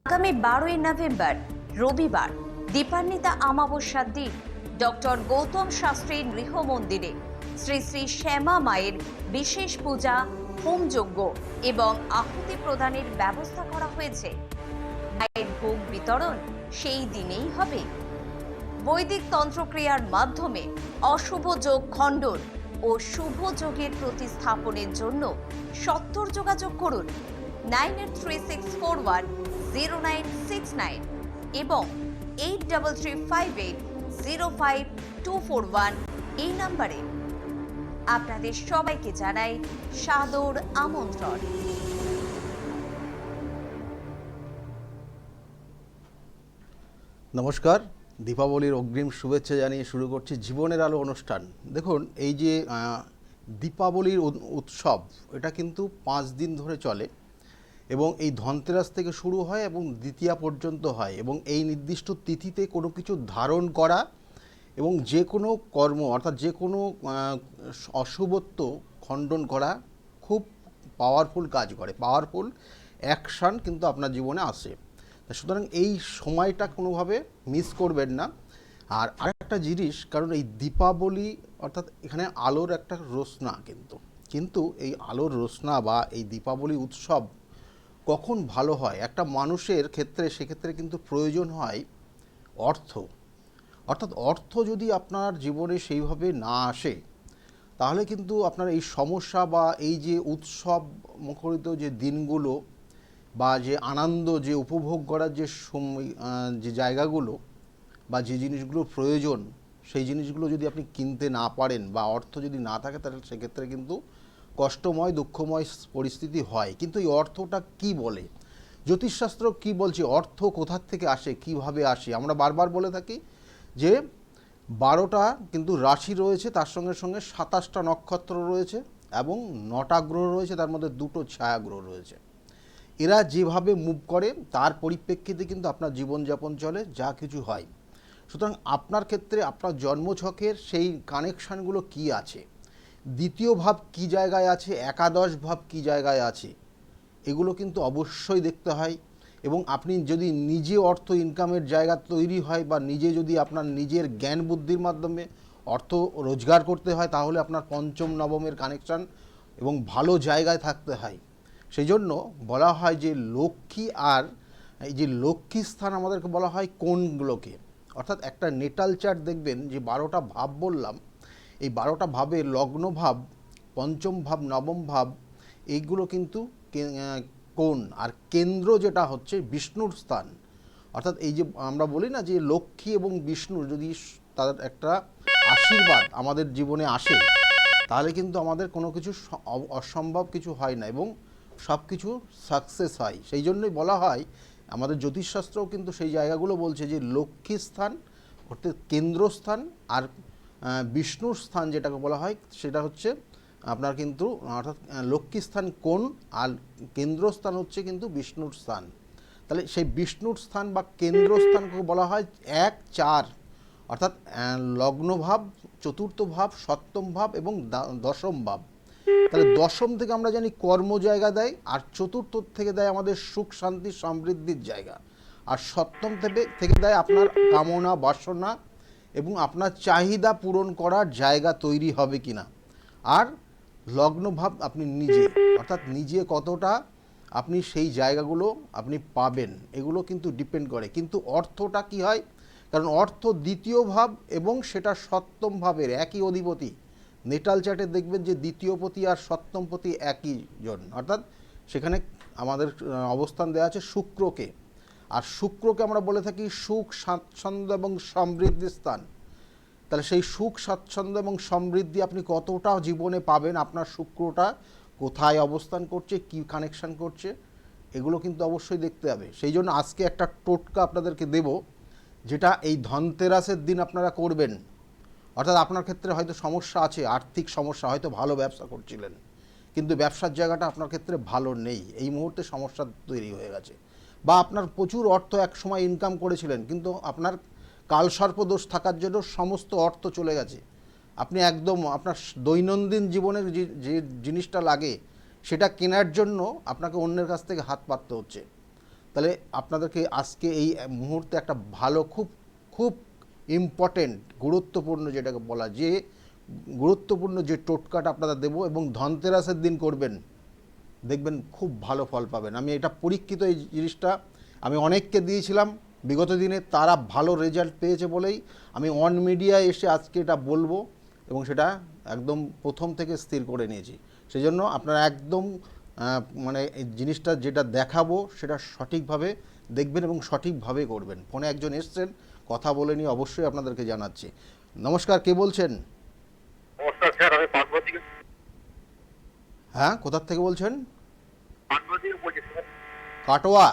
আগামী 12ই নভেম্বর রবিবার দীপান্বিতা অমাবস্যার দিন ডক্টর গৌতম শাস্ত্রীর গৃহ মন্দিরে শ্রী শ্রী শ্যামা মায়ের বিশেষ পূজা, হোমযজ্ঞ এবং আহুতি প্রদানের ব্যবস্থা করা হয়েছে। মায়ের ভোগ বিতরণ সেই দিনেই হবে। বৈদিক তন্ত্রক্রিয়ার মাধ্যমে অশুভ যোগ খণ্ডন ও শুভ যোগের প্রতিস্থাপনের জন্য সত্বর যোগাযোগ করুন 9836410969 এবং 8335805241 এই নম্বরে। আপনাদের সবাইকে জানাই সাদর আমন্ত্রণ। নমস্কার, দীপাবলির অগ্রিম শুভেচ্ছা জানিয়ে শুরু করছি জীবনের আলো অনুষ্ঠান। দেখুন, এই যে দীপাবলির উৎসব, এটা কিন্তু 5 দিন ধরে চলে এবং এই ধনতেরাস থেকে শুরু হয় এবং দ্বিতীয়া পর্যন্ত হয় এবং এই নির্দিষ্ট তিথিতে কোনো কিছু ধারণ করা এবং যে কোনো কর্ম অর্থাৎ যে কোনো অশুভত্ব খণ্ডন করা খুব পাওয়ারফুল কাজ করে, পাওয়ারফুল অ্যাকশান কিন্তু আপনার জীবনে আসে। সুতরাং এই সময়টা কোনোভাবে মিস করবেন না। আর আরেকটা জিনিস, কারণ এই দীপাবলি অর্থাৎ এখানে আলোর একটা রোশনা, কিন্তু এই আলোর রোশনা বা এই দীপাবলি উৎসব কখন ভালো হয় একটা মানুষের ক্ষেত্রে, সেক্ষেত্রে কিন্তু প্রয়োজন হয় অর্থ। অর্থাৎ অর্থ যদি আপনার জীবনে সেইভাবে না আসে, তাহলে কিন্তু আপনার এই সমস্যা বা এই যে উৎসব মুখরিত যে দিনগুলো বা যে আনন্দ, যে উপভোগ করার যে যে জায়গাগুলো বা যে জিনিসগুলো প্রয়োজন, সেই জিনিসগুলো যদি আপনি কিনতে না পারেন বা অর্থ যদি না থাকে, তাহলে সেক্ষেত্রে কিন্তু কষ্টময়, দুঃখময় পরিস্থিতি হয়। কিন্তু এই অর্থটা কি বলে, জ্যোতিষশাস্ত্র কি বলছে, অর্থ কোথার থেকে আসে, কিভাবে আসে? আমরা বারবার বলে থাকি যে 12টা কিন্তু রাশি রয়েছে, তার সঙ্গে সঙ্গে 27টা নক্ষত্র রয়েছে এবং 9টা গ্রহ রয়েছে, তার মধ্যে 2টো ছায়া গ্রহ রয়েছে। এরা যেভাবে মুভ করে তার পরিপ্রেক্ষিতে কিন্তু আপনার জীবনযাপন চলে, যা কিছু হয়। সুতরাং আপনার ক্ষেত্রে আপনার জন্মছকের সেই কানেকশানগুলো কি আছে, দ্বিতীয় ভাব কি জায়গায় আছে, একাদশ ভাব কি জায়গায় আছে, এগুলো কিন্তু অবশ্যই দেখতে হয়। এবং আপনি যদি নিজে অর্থ ইনকামের জায়গা তৈরি হয় বা নিজে যদি আপনার নিজের জ্ঞান বুদ্ধির মাধ্যমে অর্থ রোজগার করতে হয়, তাহলে আপনার পঞ্চম নবমের কানেকশান এবং ভালো জায়গায় থাকতে হয়। সেই জন্য বলা হয় যে লক্ষ্মী, আর এই যে লক্ষ্মী স্থান আমাদেরকে বলা হয় কোনগুলোকে, অর্থাৎ একটা নেটাল চার্ট দেখবেন যে 12টা ভাব বললাম, এই 12টা ভাবে লগ্ন ভাব, পঞ্চম ভাব, নবম ভাব, এইগুলো কিন্তু কোন, আর কেন্দ্র যেটা হচ্ছে বিষ্ণুর স্থান। অর্থাৎ এই যে আমরা বলি না যে লক্ষ্মী এবং বিষ্ণুর যদি তাদের একটা আশীর্বাদ আমাদের জীবনে আসে, তাহলে কিন্তু আমাদের কোনো কিছু অসম্ভব কিছু হয় না এবং সব কিছু সাকসেস হয়। সেই জন্যই বলা হয়, আমাদের জ্যোতিষশাস্ত্রও কিন্তু সেই জায়গাগুলো বলছে যে লক্ষ্মী স্থান অর্থাৎ কেন্দ্রস্থান, আর বিষ্ণুর স্থান যেটাকে বলা হয় সেটা হচ্ছে আপনার কিন্তু অর্থাৎ লক্ষ্মী স্থান কোন, আর কেন্দ্রস্থান হচ্ছে কিন্তু বিষ্ণুর স্থান। তাহলে সেই বিষ্ণুর স্থান বা কেন্দ্রস্থানকে বলা হয় 1-4, অর্থাৎ লগ্নভাব, চতুর্থ ভাব, সপ্তম ভাব এবং দশম ভাব। তাহলে দশম থেকে আমরা জানি কর্ম জায়গা দেয়, আর চতুর্থ থেকে দেয় আমাদের সুখ শান্তি সমৃদ্ধির জায়গা, আর সপ্তম থেকে দেয় আপনার কামনা বাসনা এবং আপনার চাহিদা পূরণ করার জায়গা তৈরি হবে কিনা। আর লগ্নভাব আপনি নিজে, অর্থাৎ নিজে কতটা আপনি সেই জায়গাগুলো আপনি পাবেন, এগুলো কিন্তু ডিপেন্ড করে। কিন্তু অর্থটা কি হয়, কারণ অর্থ দ্বিতীয় ভাব এবং সেটা সপ্তম ভাবের একই অধিপতি। নেটাল চার্টে দেখবেন যে দ্বিতীয়পতি আর সপ্তমপতি একই জন, অর্থাৎ সেখানে আমাদের অবস্থান দেওয়া আছে শুক্রকে, আর শুক্রকে আমরা বলে থাকি সুখ, স্বাচ্ছন্দ্য এবং সমৃদ্ধির স্থান। তাহলে সেই সুখ, স্বাচ্ছন্দ্য এবং সমৃদ্ধি আপনি কতটা জীবনে পাবেন, আপনার শুক্রটা কোথায় অবস্থান করছে, কি কানেকশান করছে, এগুলো কিন্তু অবশ্যই দেখতে হবে। সেই জন্য আজকে একটা টোটকা আপনাদেরকে দেব, যেটা এই ধনতেরাসের দিন আপনারা করবেন। অর্থাৎ আপনার ক্ষেত্রে হয়তো সমস্যা আছে, আর্থিক সমস্যা, হয়তো ভালো ব্যবসা করছিলেন কিন্তু ব্যবসার জায়গাটা আপনার ক্ষেত্রে ভালো নেই, এই মুহূর্তে সমস্যা তৈরি হয়ে গেছে। বা আপনার প্রচুর অর্থ এক সময় ইনকাম করেছিলেন, কিন্তু আপনার কালসর্পদোষ থাকার জন্য সমস্ত অর্থ চলে গেছে। আপনি একদম আপনার দৈনন্দিন জীবনের যে জিনিসটা লাগে সেটা কেনার জন্য আপনাকে অন্যের কাছ থেকে হাত পাততে হচ্ছে। তাহলে আপনাদেরকে আজকে এই মুহূর্তে একটা ভালো খুব খুব ইম্পর্টেন্ট গুরুত্বপূর্ণ যেটাকে বলা যে গুরুত্বপূর্ণ যে টোটকাটা আপনাদের দেবো এবং ধনতেরাসের দিন করবেন, দেখবেন খুব ভালো ফল পাবেন। আমি এটা পরীক্ষিত এই জিনিসটা আমি অনেককে দিয়েছিলাম বিগত দিনে, তারা ভালো রেজাল্ট পেয়েছে বলেই আমি অন মিডিয়ায় এসে আজকে এটা বলবো এবং সেটা একদম প্রথম থেকে স্থির করে নিয়েছি। সেই জন্য আপনারা একদম মানে এই জিনিসটা যেটা দেখাবো সেটা সঠিকভাবে দেখবেন এবং সঠিকভাবে করবেন। ফোনে একজন এসছেন, কথা বলে নিয়ে অবশ্যই আপনাদেরকে জানাচ্ছি। নমস্কার, কে বলছেন? নমস্কার স্যার, আমি পান্ডুয়া থেকে হ্যাঁ, কোথার থেকে বলছেন? বলছি স্যার। কাটোয়া?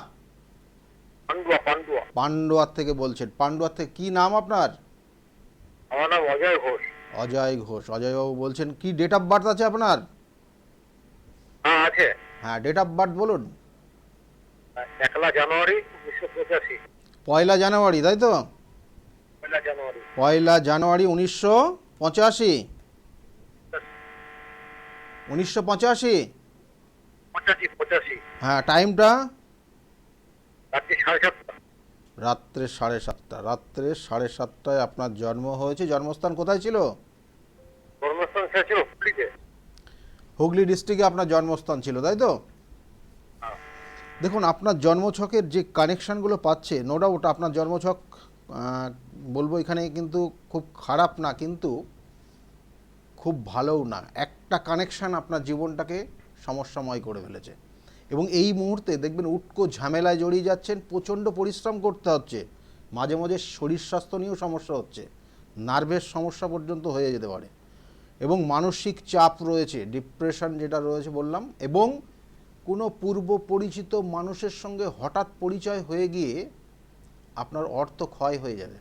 পান্ডুয়া। পান্ডুয়ার থেকে বলছেন। পান্ডুয়ার থেকে কী নাম আপনার? আমার নাম অজয় ঘোষ। অজয় ঘোষ। অজয়বাবু বলছেন, কি ডেট অফ বার্থ আছে আপনার? হ্যাঁ আছে। হ্যাঁ, ডেট অফ বার্থ বলুন। 1 জানুয়ারি 1985। পয়লা জানুয়ারি, তাই তো? 1 জানুয়ারি। পয়লা জানুয়ারি 1985। 1985? 85। হ্যাঁ, টাইমটা? রাত্রি 7:30। রাত্রে 7:30। রাত্রে 7:30টায় আপনার জন্ম হয়েছে। জন্মস্থান কোথায় ছিল? জন্মস্থান স্যার ছিল হুগলিতে। হুগলি ডিস্ট্রিক্টে আপনার জন্মস্থান ছিল, তাই তো? হ্যাঁ। দেখুন, আপনার জন্মছকের যে কানেকশানগুলো পাচ্ছে, নো ডাউট আপনার জন্মছক বলবো এখানে কিন্তু খুব খারাপ না, কিন্তু খুব ভালোও না। একটা কানেকশান আপনার জীবনটাকে সমস্যাময় করে ফেলেছে এবং এই মুহূর্তে দেখবেন উটকো ঝামেলায় জড়িয়ে যাচ্ছেন, প্রচণ্ড পরিশ্রম করতে হচ্ছে, মাঝে মাঝে শরীর স্বাস্থ্য নিয়েও সমস্যা হচ্ছে, নার্ভের সমস্যা পর্যন্ত হয়ে যেতে পারে এবং মানসিক চাপ রয়েছে, ডিপ্রেশন যেটা রয়েছে বললাম, এবং কোনো পূর্ব পরিচিত মানুষের সঙ্গে হঠাৎ পরিচয় হয়ে গিয়ে আপনার অর্থ ক্ষয় হয়ে যাবে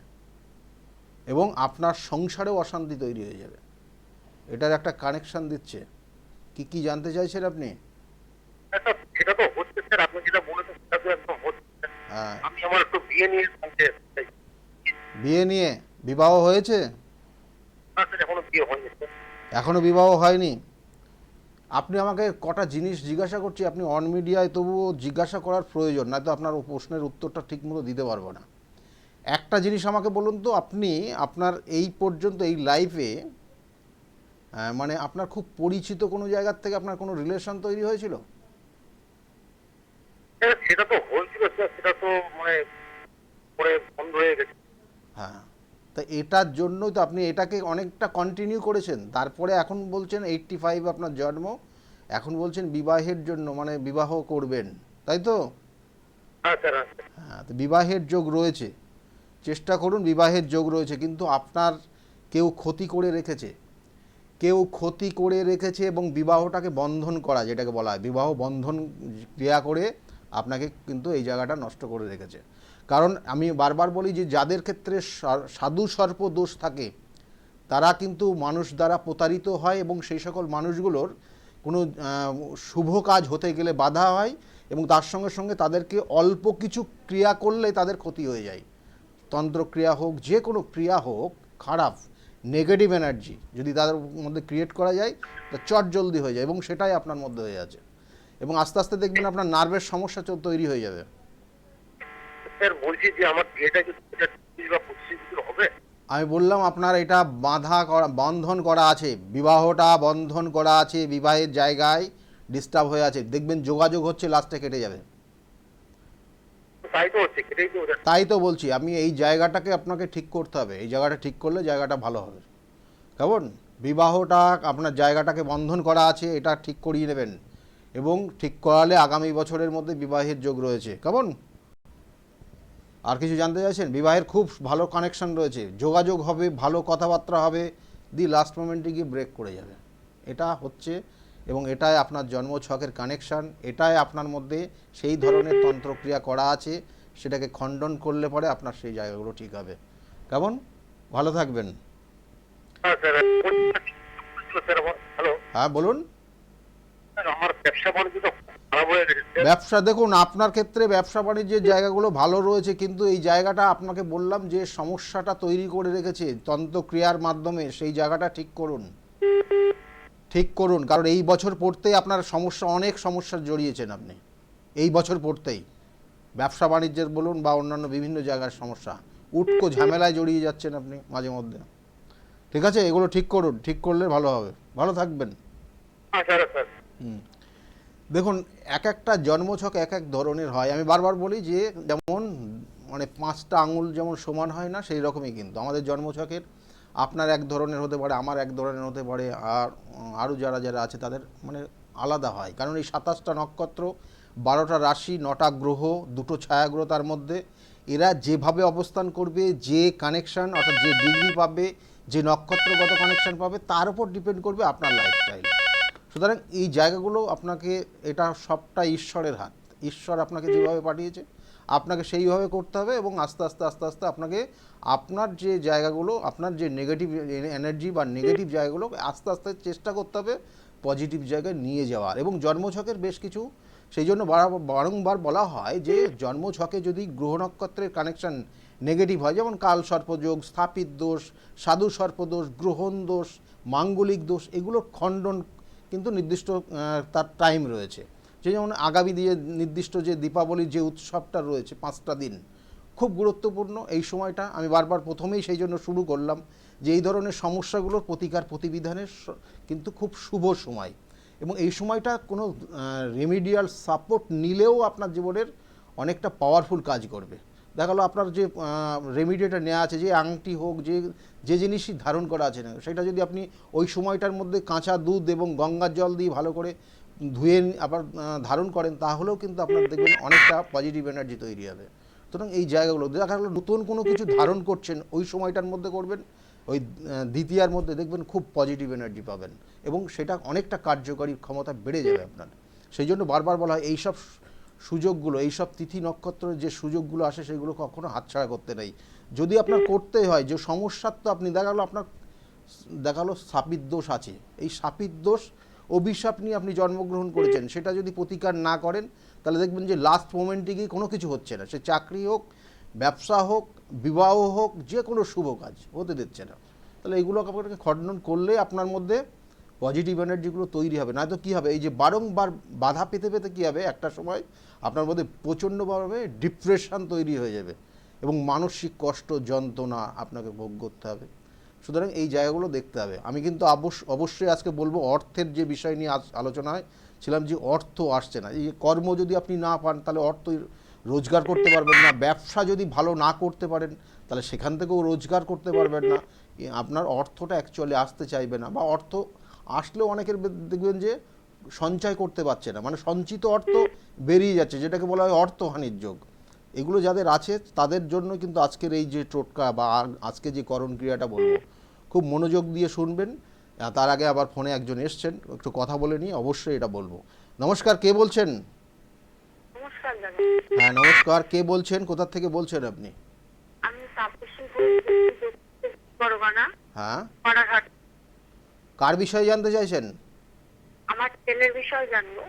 এবং আপনার সংসারেও অশান্তি তৈরি হয়ে যাবে। এটার একটা কানেকশান দিচ্ছে। কি জানতে চাইছেন আপনি? সেটা তো হচ্ছে স্যার, আপনি যেটা বলেছেন সেটা তো একদম হচ্ছে। হ্যাঁ। আমি আমার একটু বিয়ে নিয়ে জানতে চাই। বিয়ে নিয়ে? বিবাহ হয়েছে? না স্যার, এখনো বিয়ে হয়নি স্যার। এখনও বিবাহ হয়নি? আপনি আমাকে কটা জিনিস জিজ্ঞাসা করছি, আপনি অন মিডিয়ায় তবুও জিজ্ঞাসা করার প্রয়োজন, নয়তো আপনার প্রশ্নের উত্তরটা ঠিকমতো দিতে পারবো না। একটা জিনিস আমাকে বলুন তো, আপনি আপনার এই পর্যন্ত এই লাইফে মানে আপনার খুব পরিচিত কোনো জায়গার থেকে আপনার কোনো রিলেশন তৈরি হয়েছিল? স্যার সেটা তো হয়েছিল স্যার, সেটা তো মানে পরে বন্ধ হয়ে গেছে। হ্যাঁ, তা এটার জন্যই তো আপনি এটাকে অনেকটা কন্টিনিউ করেছেন, তারপরে এখন বলছেন 85 আপনার জন্ম, এখন বলছেন বিবাহের জন্য, মানে বিবাহ করবেন, তাই তো? হ্যাঁ স্যার। হ্যাঁ, তো বিবাহের যোগ রয়েছে, চেষ্টা করুন, বিবাহের যোগ রয়েছে, কিন্তু আপনার কেউ ক্ষতি করে রেখেছে, কেউ ক্ষতি করে রেখেছে এবং বিবাহটাকে বন্ধন করা, যেটাকে বলা হয় বিবাহ বন্ধন ক্রিয়া করে আপনাকে কিন্তু এই জায়গাটা নষ্ট করে রেখেছে। কারণ আমি বারবার বলি যে যাদের ক্ষেত্রে সাধু সর্প দোষ থাকে তারা কিন্তু মানুষ দ্বারা প্রতারিত হয় এবং সেই সকল মানুষগুলোর কোনো শুভ কাজ হতে গেলে বাধা হয় এবং তার সঙ্গে সঙ্গে তাদেরকে অল্প কিছু ক্রিয়া করলে তাদের ক্ষতি হয়ে যায়। তন্ত্রক্রিয়া হোক, যে কোনো ক্রিয়া হোক, খারাপ নেগেটিভ এনার্জি যদি তাদের মধ্যে ক্রিয়েট করা যায় তা চট জলদি হয়ে যায় এবং সেটাই আপনার মধ্যে হয়ে আছে এবং আস্তে আস্তে দেখবেন আপনার নার্ভের সমস্যা তৈরি হয়ে যাবে। স্যার বলছি যে আমার বিয়েটা কি 20 বা 25 হবে? আমি বললাম আপনার এটা বাধা করা, বন্ধন করা আছে, বিবাহটা বন্ধন করা আছে, বিবাহের জায়গায় ডিস্টার্ব হয়ে আছে, দেখবেন যোগাযোগ হচ্ছে, লাস্টে কেটে যাবে। তাই তো হচ্ছে, সেটাই তো হচ্ছে। তাই তো বলছি, আমি এই জায়গাটাকে আপনাকে ঠিক করতে হবে, এই জায়গাটা ঠিক করলে জায়গাটা ভালো হবে। কেমন? বিবাহটা আপনার জায়গাটাকে বন্ধন করা আছে, এটা ঠিক করিয়ে নেবেন এবং ঠিক করালে আগামী বছরের মধ্যে বিবাহের যোগ রয়েছে। কেমন? আর কিছু জানতে চাইছেন? বিবাহের খুব ভালো কানেকশন রয়েছে, যোগাযোগ হবে, ভালো কথাবার্তা হবে, দি লাস্ট মোমেন্টে গিয়ে ব্রেক করে যাবে। এটা হচ্ছে এবং এটাই আপনার জন্মছকের কানেকশান, এটাই আপনার মধ্যে সেই ধরনের তন্ত্রক্রিয়া করা আছে, সেটাকে খণ্ডন করলে পরে আপনার সেই জায়গাগুলো ঠিক হবে। কেমন? ভালো থাকবেন। হ্যাঁ স্যার। Sir hello. হ্যাঁ বলুন। স্যার আমার ব্যবসা বাণিজ্য খারাপ হয়ে গেছে। ব্যবসা দেখুন, আপনার ক্ষেত্রে ব্যবসা বাণিজ্যের জায়গাগুলো ভালো রয়েছে, কিন্তু এই জায়গাটা আপনাকে বললাম যে সমস্যাটা তৈরি করে রেখেছে তন্ত্রক্রিয়ার মাধ্যমে, সেই জায়গাটা ঠিক করুন, ঠিক করুন। কারণ এই বছর পড়তেই আপনার সমস্যা, অনেক সমস্যা জড়িয়েছেন আপনি এই বছর পড়তেই। ব্যবসা বাণিজ্যের বলুন বা অন্যান্য বিভিন্ন জায়গার সমস্যা, উটকো ঝামেলায় জড়িয়ে যাচ্ছেন আপনি মাঝে মধ্যে। ঠিক আছে, এগুলো ঠিক করুন, ঠিক করলে ভালো হবে, ভালো থাকবেন। আচ্ছা স্যার। দেখুন, এক একটা জন্মছক এক এক ধরনের হয়। আমি বারবার বলি যে যেমন মানে 5টা আঙুল যেমন সমান হয় না, সেই রকমই কিন্তু আমাদের জন্মছকের আপনার এক ধরনের হতে পারে, আমার এক ধরনের হতে পারে, আর আরও যারা যারা আছে তাদের মানে আলাদা হয়। কারণ এই 27টা নক্ষত্র, 12টা রাশি, 9টা গ্রহ, 2টো ছায়াগ্রহ, তার মধ্যে এরা যেভাবে অবস্থান করবে, যে কানেকশান অর্থাৎ যে ডিগ্রি পাবে, যে নক্ষত্রগত কানেকশান পাবে, তার উপর ডিপেন্ড করবে আপনার লাইফস্টাইল। সুতরাং এই জায়গাগুলো আপনাকে, এটা সবটা ঈশ্বরের হাত। ঈশ্বর আপনাকে যেভাবে পাঠিয়েছে আপনাকে সেইভাবে করতে হবে, এবং আস্তে আস্তে আস্তে আস্তে আপনাকে আপনার যে জায়গাগুলো, আপনার যে নেগেটিভ এনার্জি বা নেগেটিভ জায়গাগুলো আস্তে আস্তে চেষ্টা করতে হবে পজিটিভ জায়গায় নিয়ে যাওয়ার। এবং জন্মছকের বেশ কিছু, সেই জন্য বারংবার বলা হয় যে জন্মছকে যদি গ্রহ নক্ষত্রের কানেকশন নেগেটিভ হয়, যেমন কাল সর্পযোগ, স্থাপিত দোষ, সাধু সর্পদোষ, গ্রহণ দোষ, মাঙ্গলিক দোষ, এগুলোর খণ্ডন কিন্তু নির্দিষ্ট তার টাইম রয়েছে। যে যেমন আগামী দিয়ে নির্দিষ্ট যে দীপাবলির যে উৎসবটা রয়েছে 5টা দিন, খুব গুরুত্বপূর্ণ এই সময়টা। আমি বারবার প্রথমেই সেই জন্য শুরু করলাম যে এই ধরনের সমস্যাগুলোর প্রতিকার প্রতিবিধানের কিন্তু খুব শুভ সময়, এবং এই সময়টা কোনো রেমিডিয়াল সাপোর্ট নিলেও আপনার জীবনের অনেকটা পাওয়ারফুল কাজ করবে। দেখা গেলো আপনার যে রেমিডিটা নেওয়া আছে, যে আংটি হোক, যে জিনিসই ধারণ করা আছে না, সেটা যদি আপনি ওই সময়টার মধ্যে কাঁচা দুধ এবং গঙ্গার জল দিয়ে ভালো করে ধুয়ে আবার ধারণ করেন, তাহলেও কিন্তু আপনার দেখবেন অনেকটা পজিটিভ এনার্জি তৈরি হবে। সুতরাং এই জায়গাগুলো দেখা গেলো নতুন কোনো কিছু ধারণ করছেন, ওই সময়টার মধ্যে করবেন, ওই দ্বিতীয়ার মধ্যে দেখবেন খুব পজিটিভ এনার্জি পাবেন, এবং সেটা অনেকটা কার্যকরী ক্ষমতা বেড়ে যাবে আপনার। সেই জন্য বারবার বলা হয় এইসব সুযোগগুলো, এইসব তিথি নক্ষত্রের যে সুযোগগুলো আসে সেগুলো কখনো হাতছাড়া করতে নেই। যদি আপনার করতে হয়, যে সমস্যার তো আপনি দেখালো শাপিত দোষ আছে, এই শাপিত দোষ অভিশাপ নিয়ে আপনি জন্মগ্রহণ করেছেন, সেটা যদি প্রতিকার না করেন তাহলে দেখবেন যে লাস্ট মোমেন্টে গিয়ে কোনো কিছু হচ্ছে না, সে চাকরি হোক, ব্যবসা হোক, বিবাহ হোক, যে কোনো শুভ কাজ হতে দিচ্ছে না। তাহলে এইগুলো আপনাকে খণ্ডন করলে আপনার মধ্যে পজিটিভ এনার্জিগুলো তৈরি হবে। নয়তো কী হবে, এই যে বারংবার বাধা পেতে পেতে কী হবে, একটা সময় আপনার মধ্যে প্রচণ্ডভাবে ডিপ্রেশন তৈরি হয়ে যাবে, এবং মানসিক কষ্ট যন্ত্রণা আপনাকে ভোগ করতে হবে। সুতরাং এই জায়গাগুলো দেখতে হবে। আমি কিন্তু অবশ্যই আজকে বলবো অর্থের যে বিষয় নিয়ে আলোচনায় ছিলাম, যে অর্থ আসছে না। এই কর্ম যদি আপনি না পান তাহলে অর্থ রোজগার করতে পারবেন না। ব্যবসা যদি ভালো না করতে পারেন তাহলে সেখান থেকেও রোজগার করতে পারবেন না। আপনার অর্থটা অ্যাকচুয়ালি আসতে চাইবে না, বা অর্থ আসলেও অনেকের দেখবেন যে সঞ্চয় করতে পারছে না, মানে সঞ্চিত অর্থ বেরিয়ে যাচ্ছে, যেটাকে বলা হয় অর্থহানির যোগ। এগুলো যাদের আছে তাদের জন্য কিন্তু আজকের এই যে টোটকা বা আজকে যে করণ ক্রিয়াটা বলবো, খুব মনোযোগ দিয়ে শুনবেন। তার আগে আবার ফোনে একজন এসছেন, একটু কথা বলে নিয়ে অবশ্যই এটা বলবো। নমস্কার, কে বলছেন? নমস্কার দাদা। হ্যাঁ নমস্কার, কে বলছেন, কোথা থেকে বলছেন আপনি? আমি তাপসী বলছি, বড়গানা। হ্যাঁ, পাড়াঘাট। কার বিষয়ে জানতে চাইছেন? আমার ছেলের বিষয় জানবো।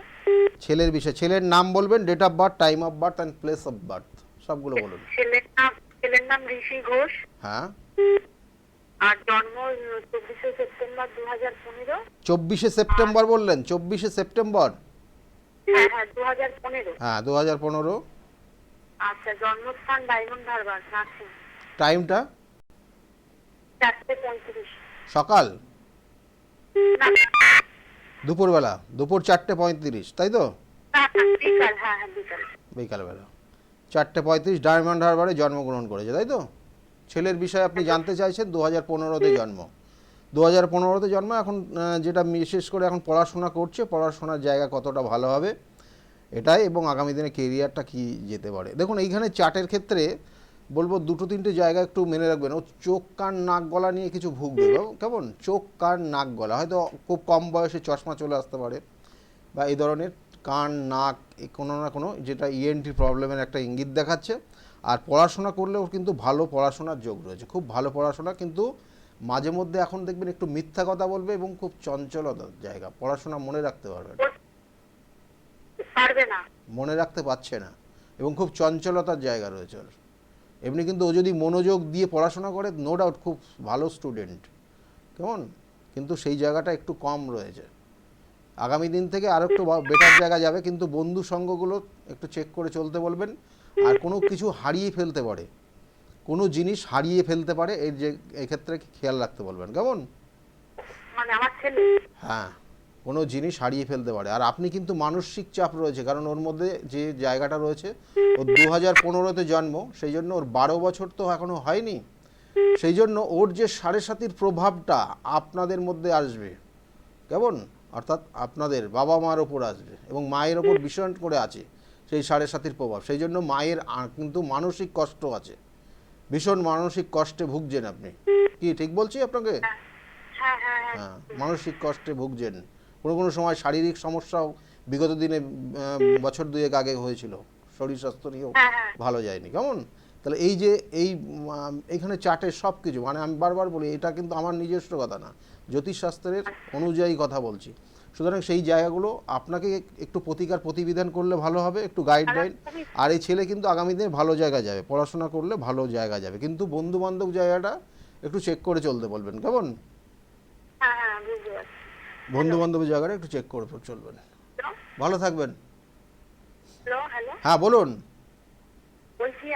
ছেলের বিষয়, ছেলের নাম বলবেন, date of birth, time of birth and place of birth সবগুলো বলুন। ছেলের নাম ঋষি ঘোষ। হ্যাঁ, আর জন্ম 24শে সেপ্টেম্বর 2015। 24শে সেপ্টেম্বর বললেন? 24শে সেপ্টেম্বর? হ্যাঁ হ্যাঁ 2015। হ্যাঁ 2015। আচ্ছা, জন্মস্থান ডায়মন্ড হারবার, নার্সিং। টাইমটা? 4:35। সকাল? না, দুপুরবেলা? দুপুর 4:35, তাই তো? বিকাল। হ্যাঁ হ্যাঁ বিকাল। বিকালবেলা 4:35 ডায়মন্ড হারবারে জন্মগ্রহণ করেছে, তাই তো? ছেলের বিষয়ে আপনি জানতে চাইছেন। 2015তে জন্ম। 2015তে জন্ম। এখন যেটা বিশেষ করে এখন পড়াশোনা করছে, পড়াশোনার জায়গা কতটা ভালো হবে এটাই, এবং আগামী দিনে কেরিয়ারটা কি যেতে পারে। দেখুন এইখানে চার্টের ক্ষেত্রে বলবো 2-3টে জায়গা একটু মেনে রাখবেন। ও চোখ কান নাক গলা নিয়ে কিছু ভুগবে, কেমন? চোখ কান নাক গলা, হয়তো খুব কম বয়সে চশমা চলে আসতে পারে, বা এই ধরনের কান নাক কোনো না কোনো যেটা ইএনটি প্রবলেমের একটা ইঙ্গিত দেখাচ্ছে। আর পড়াশোনা করলেও কিন্তু ভালো পড়াশোনার যোগ রয়েছে, খুব ভালো পড়াশোনা, কিন্তু মাঝে মধ্যে এখন দেখবেন একটু মিথ্যা কথা বলবে, এবং খুব চঞ্চলতার জায়গা, পড়াশোনা মনে রাখতে পারবে না, পারবে না, মনে রাখতে পারছে না, এবং খুব চঞ্চলতার জায়গা রয়েছে ওর। এমনি কিন্তু ও যদি মনোযোগ দিয়ে পড়াশোনা করে, নো ডাউট খুব ভালো স্টুডেন্ট, কেমন? কিন্তু সেই জায়গাটা একটু কম রয়েছে। আগামী দিন থেকে আরও একটু বেটার জায়গা যাবে, কিন্তু বন্ধু সঙ্গগুলো একটু চেক করে চলতে বলবেন। আর কোনো কিছু হারিয়ে ফেলতে পারে, কোনো জিনিস হারিয়ে ফেলতে পারে, এর যে এক্ষেত্রে খেয়াল রাখতে বলবেন, কেমন? মানে আমার ছেলে। হ্যাঁ, কোনো জিনিস হারিয়ে ফেলতে পারে। আর আপনি কিন্তু মানসিক চাপ রয়েছে, কারণ ওর মধ্যে যে জায়গাটা রয়েছে, ওর 2015-তে জন্ম, সেই জন্য ওর 12 বছর তো এখনো হয়নি, সেই জন্য ওর যে সাড়ে সাতির প্রভাবটা আপনাদের মধ্যে আসবে, কেমন? অর্থাৎ আপনাদের বাবা মার ওপর আসবে এবং মায়ের ওপর ভীষণ করে আছে সেই সাড়ে সাতির প্রভাব, সেই জন্য মায়ের কিন্তু মানসিক কষ্ট আছে, ভীষণ মানসিক কষ্টে ভুগছেন আপনি। কি ঠিক বলছি আপনাকে? হ্যাঁ হ্যাঁ হ্যাঁ। হ্যাঁ, মানসিক কষ্টে ভুগছেন। কোনো কোনো সময় শারীরিক সমস্যাও বিগত দিনে বছর দুয়েক আগে হয়েছিল, শরীর স্বাস্থ্য নিয়েও হ্যাঁ, হ্যাঁ। ভালো যায়নি, কেমন? তাহলে এই যে এইখানে চার্টের সব কিছু, মানে আমি বারবার বলি এটা কিন্তু আমার নিজস্ব কথা না, জ্যোতিষশাস্ত্রের অনুযায়ী কথা বলছি। সুতরাং সেই জায়গাগুলো আপনাকে একটু প্রতিবিধান করলে ভালো হবে, একটু গাইডলাইন। আর এই ছেলে কিন্তু আগামী দিনে ভালো জায়গায় যাবে, পড়াশোনা করলে ভালো জায়গায় যাবে, কিন্তু বন্ধু বান্ধব জায়গাটা একটু চেক করে চলতে বলবেন, কেমন? হ্যাঁ হ্যাঁ, বুঝতে পারছি। বন্ধু বান্ধবের জায়গাটা একটু চেক করে চলবেন। ভালো থাকবেন। হ্যালো হ্যালো, হ্যাঁ বলুন। বলছি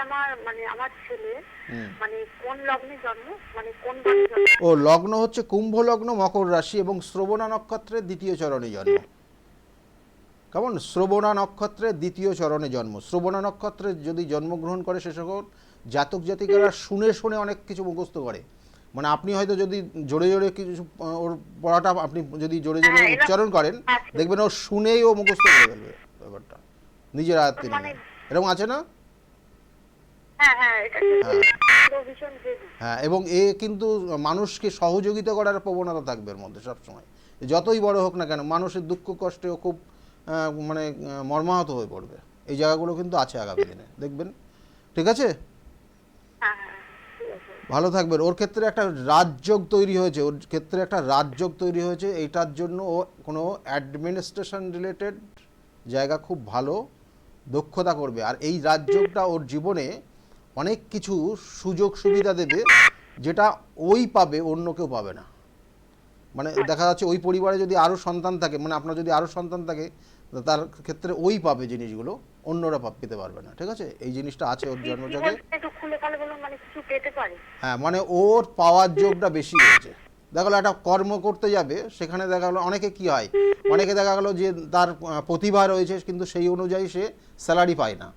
আমার ছেলে হুম। মানে কোন লগ্নে জন্ম, মানে কোন বারে জন্ম? ও লগ্ন হচ্ছে কুম্ভ লগ্ন, মকর রাশি এবং শ্রবণা নক্ষত্রের দ্বিতীয় চরণে জন্ম, কেমন? শ্রবণা নক্ষত্রের দ্বিতীয় চরণে জন্ম। শ্রবণা নক্ষত্রে যদি জন্মগ্রহণ করে সে সকল জাতক জাতিকারা শুনে শুনে অনেক কিছু মুখস্থ করে, মানে আপনি হয়তো যদি জোরে জোরে কিছু ওর পড়াটা আপনি যদি জোরে জোরে হ্যাঁ, উচ্চারণ করেন, আছে। দেখবেন ও শুনেই ও মুখস্থ করে ফেলবে ব্যাপারটা, নিজের আয়ত্তে নিয়ে। মানে- এরকম আছে না? হ্যাঁ হ্যাঁ, এটা কিন্তু ভীষণ জেদি। হ্যাঁ, এবং এ কিন্তু মানুষকে সহযোগিতা করার প্রবণতা থাকবে এর মধ্যে সবসময়, যতই বড় হোক না কেন মানুষের দুঃখ কষ্টেও খুব মর্মাহত হয়ে পড়বে। এই জায়গাগুলো কিন্তু আছে আগামী দিনে, দেখবেন। ঠিক আছে, হ্যাঁ হ্যাঁ, ঠিক আছে। ভালো থাকবেন। ওর ক্ষেত্রে একটা রাজযোগ তৈরি হয়েছে, ওর ক্ষেত্রে একটা রাজযোগ তৈরি হয়েছে, এইটার জন্য ও কোনো অ্যাডমিনিস্ট্রেশন রিলেটেড জায়গা খুব ভালো দক্ষতা করবে। আর এই রাজযোগটা ওর জীবনে অনেক কিছু সুযোগ সুবিধা দেবে, যেটা ওই পাবে, অন্য কেউ পাবে না। মানে দেখা যাচ্ছে ওই পরিবারে যদি আরও সন্তান থাকে, মানে আপনার যদি আরও সন্তান থাকে, তার ক্ষেত্রে ওই পাবে জিনিসগুলো, অন্যরা পেতে পারবে না। ঠিক আছে, এই জিনিসটা আছে ওর কি জন্মযোগে। বলতে একটু খুলে খালে বলুন, মানে কিছু পেতে পারি? হ্যাঁ, মানে ওর পাওয়ার যোগটা বেশি রয়েছে। দেখা গেলো একটা কর্ম করতে যাবে, সেখানে দেখা গেলো অনেকে কি হয়, অনেকে দেখা গেলো যে তার প্রতিভা রয়েছে কিন্তু সেই অনুযায়ী সে স্যালারি পায় না,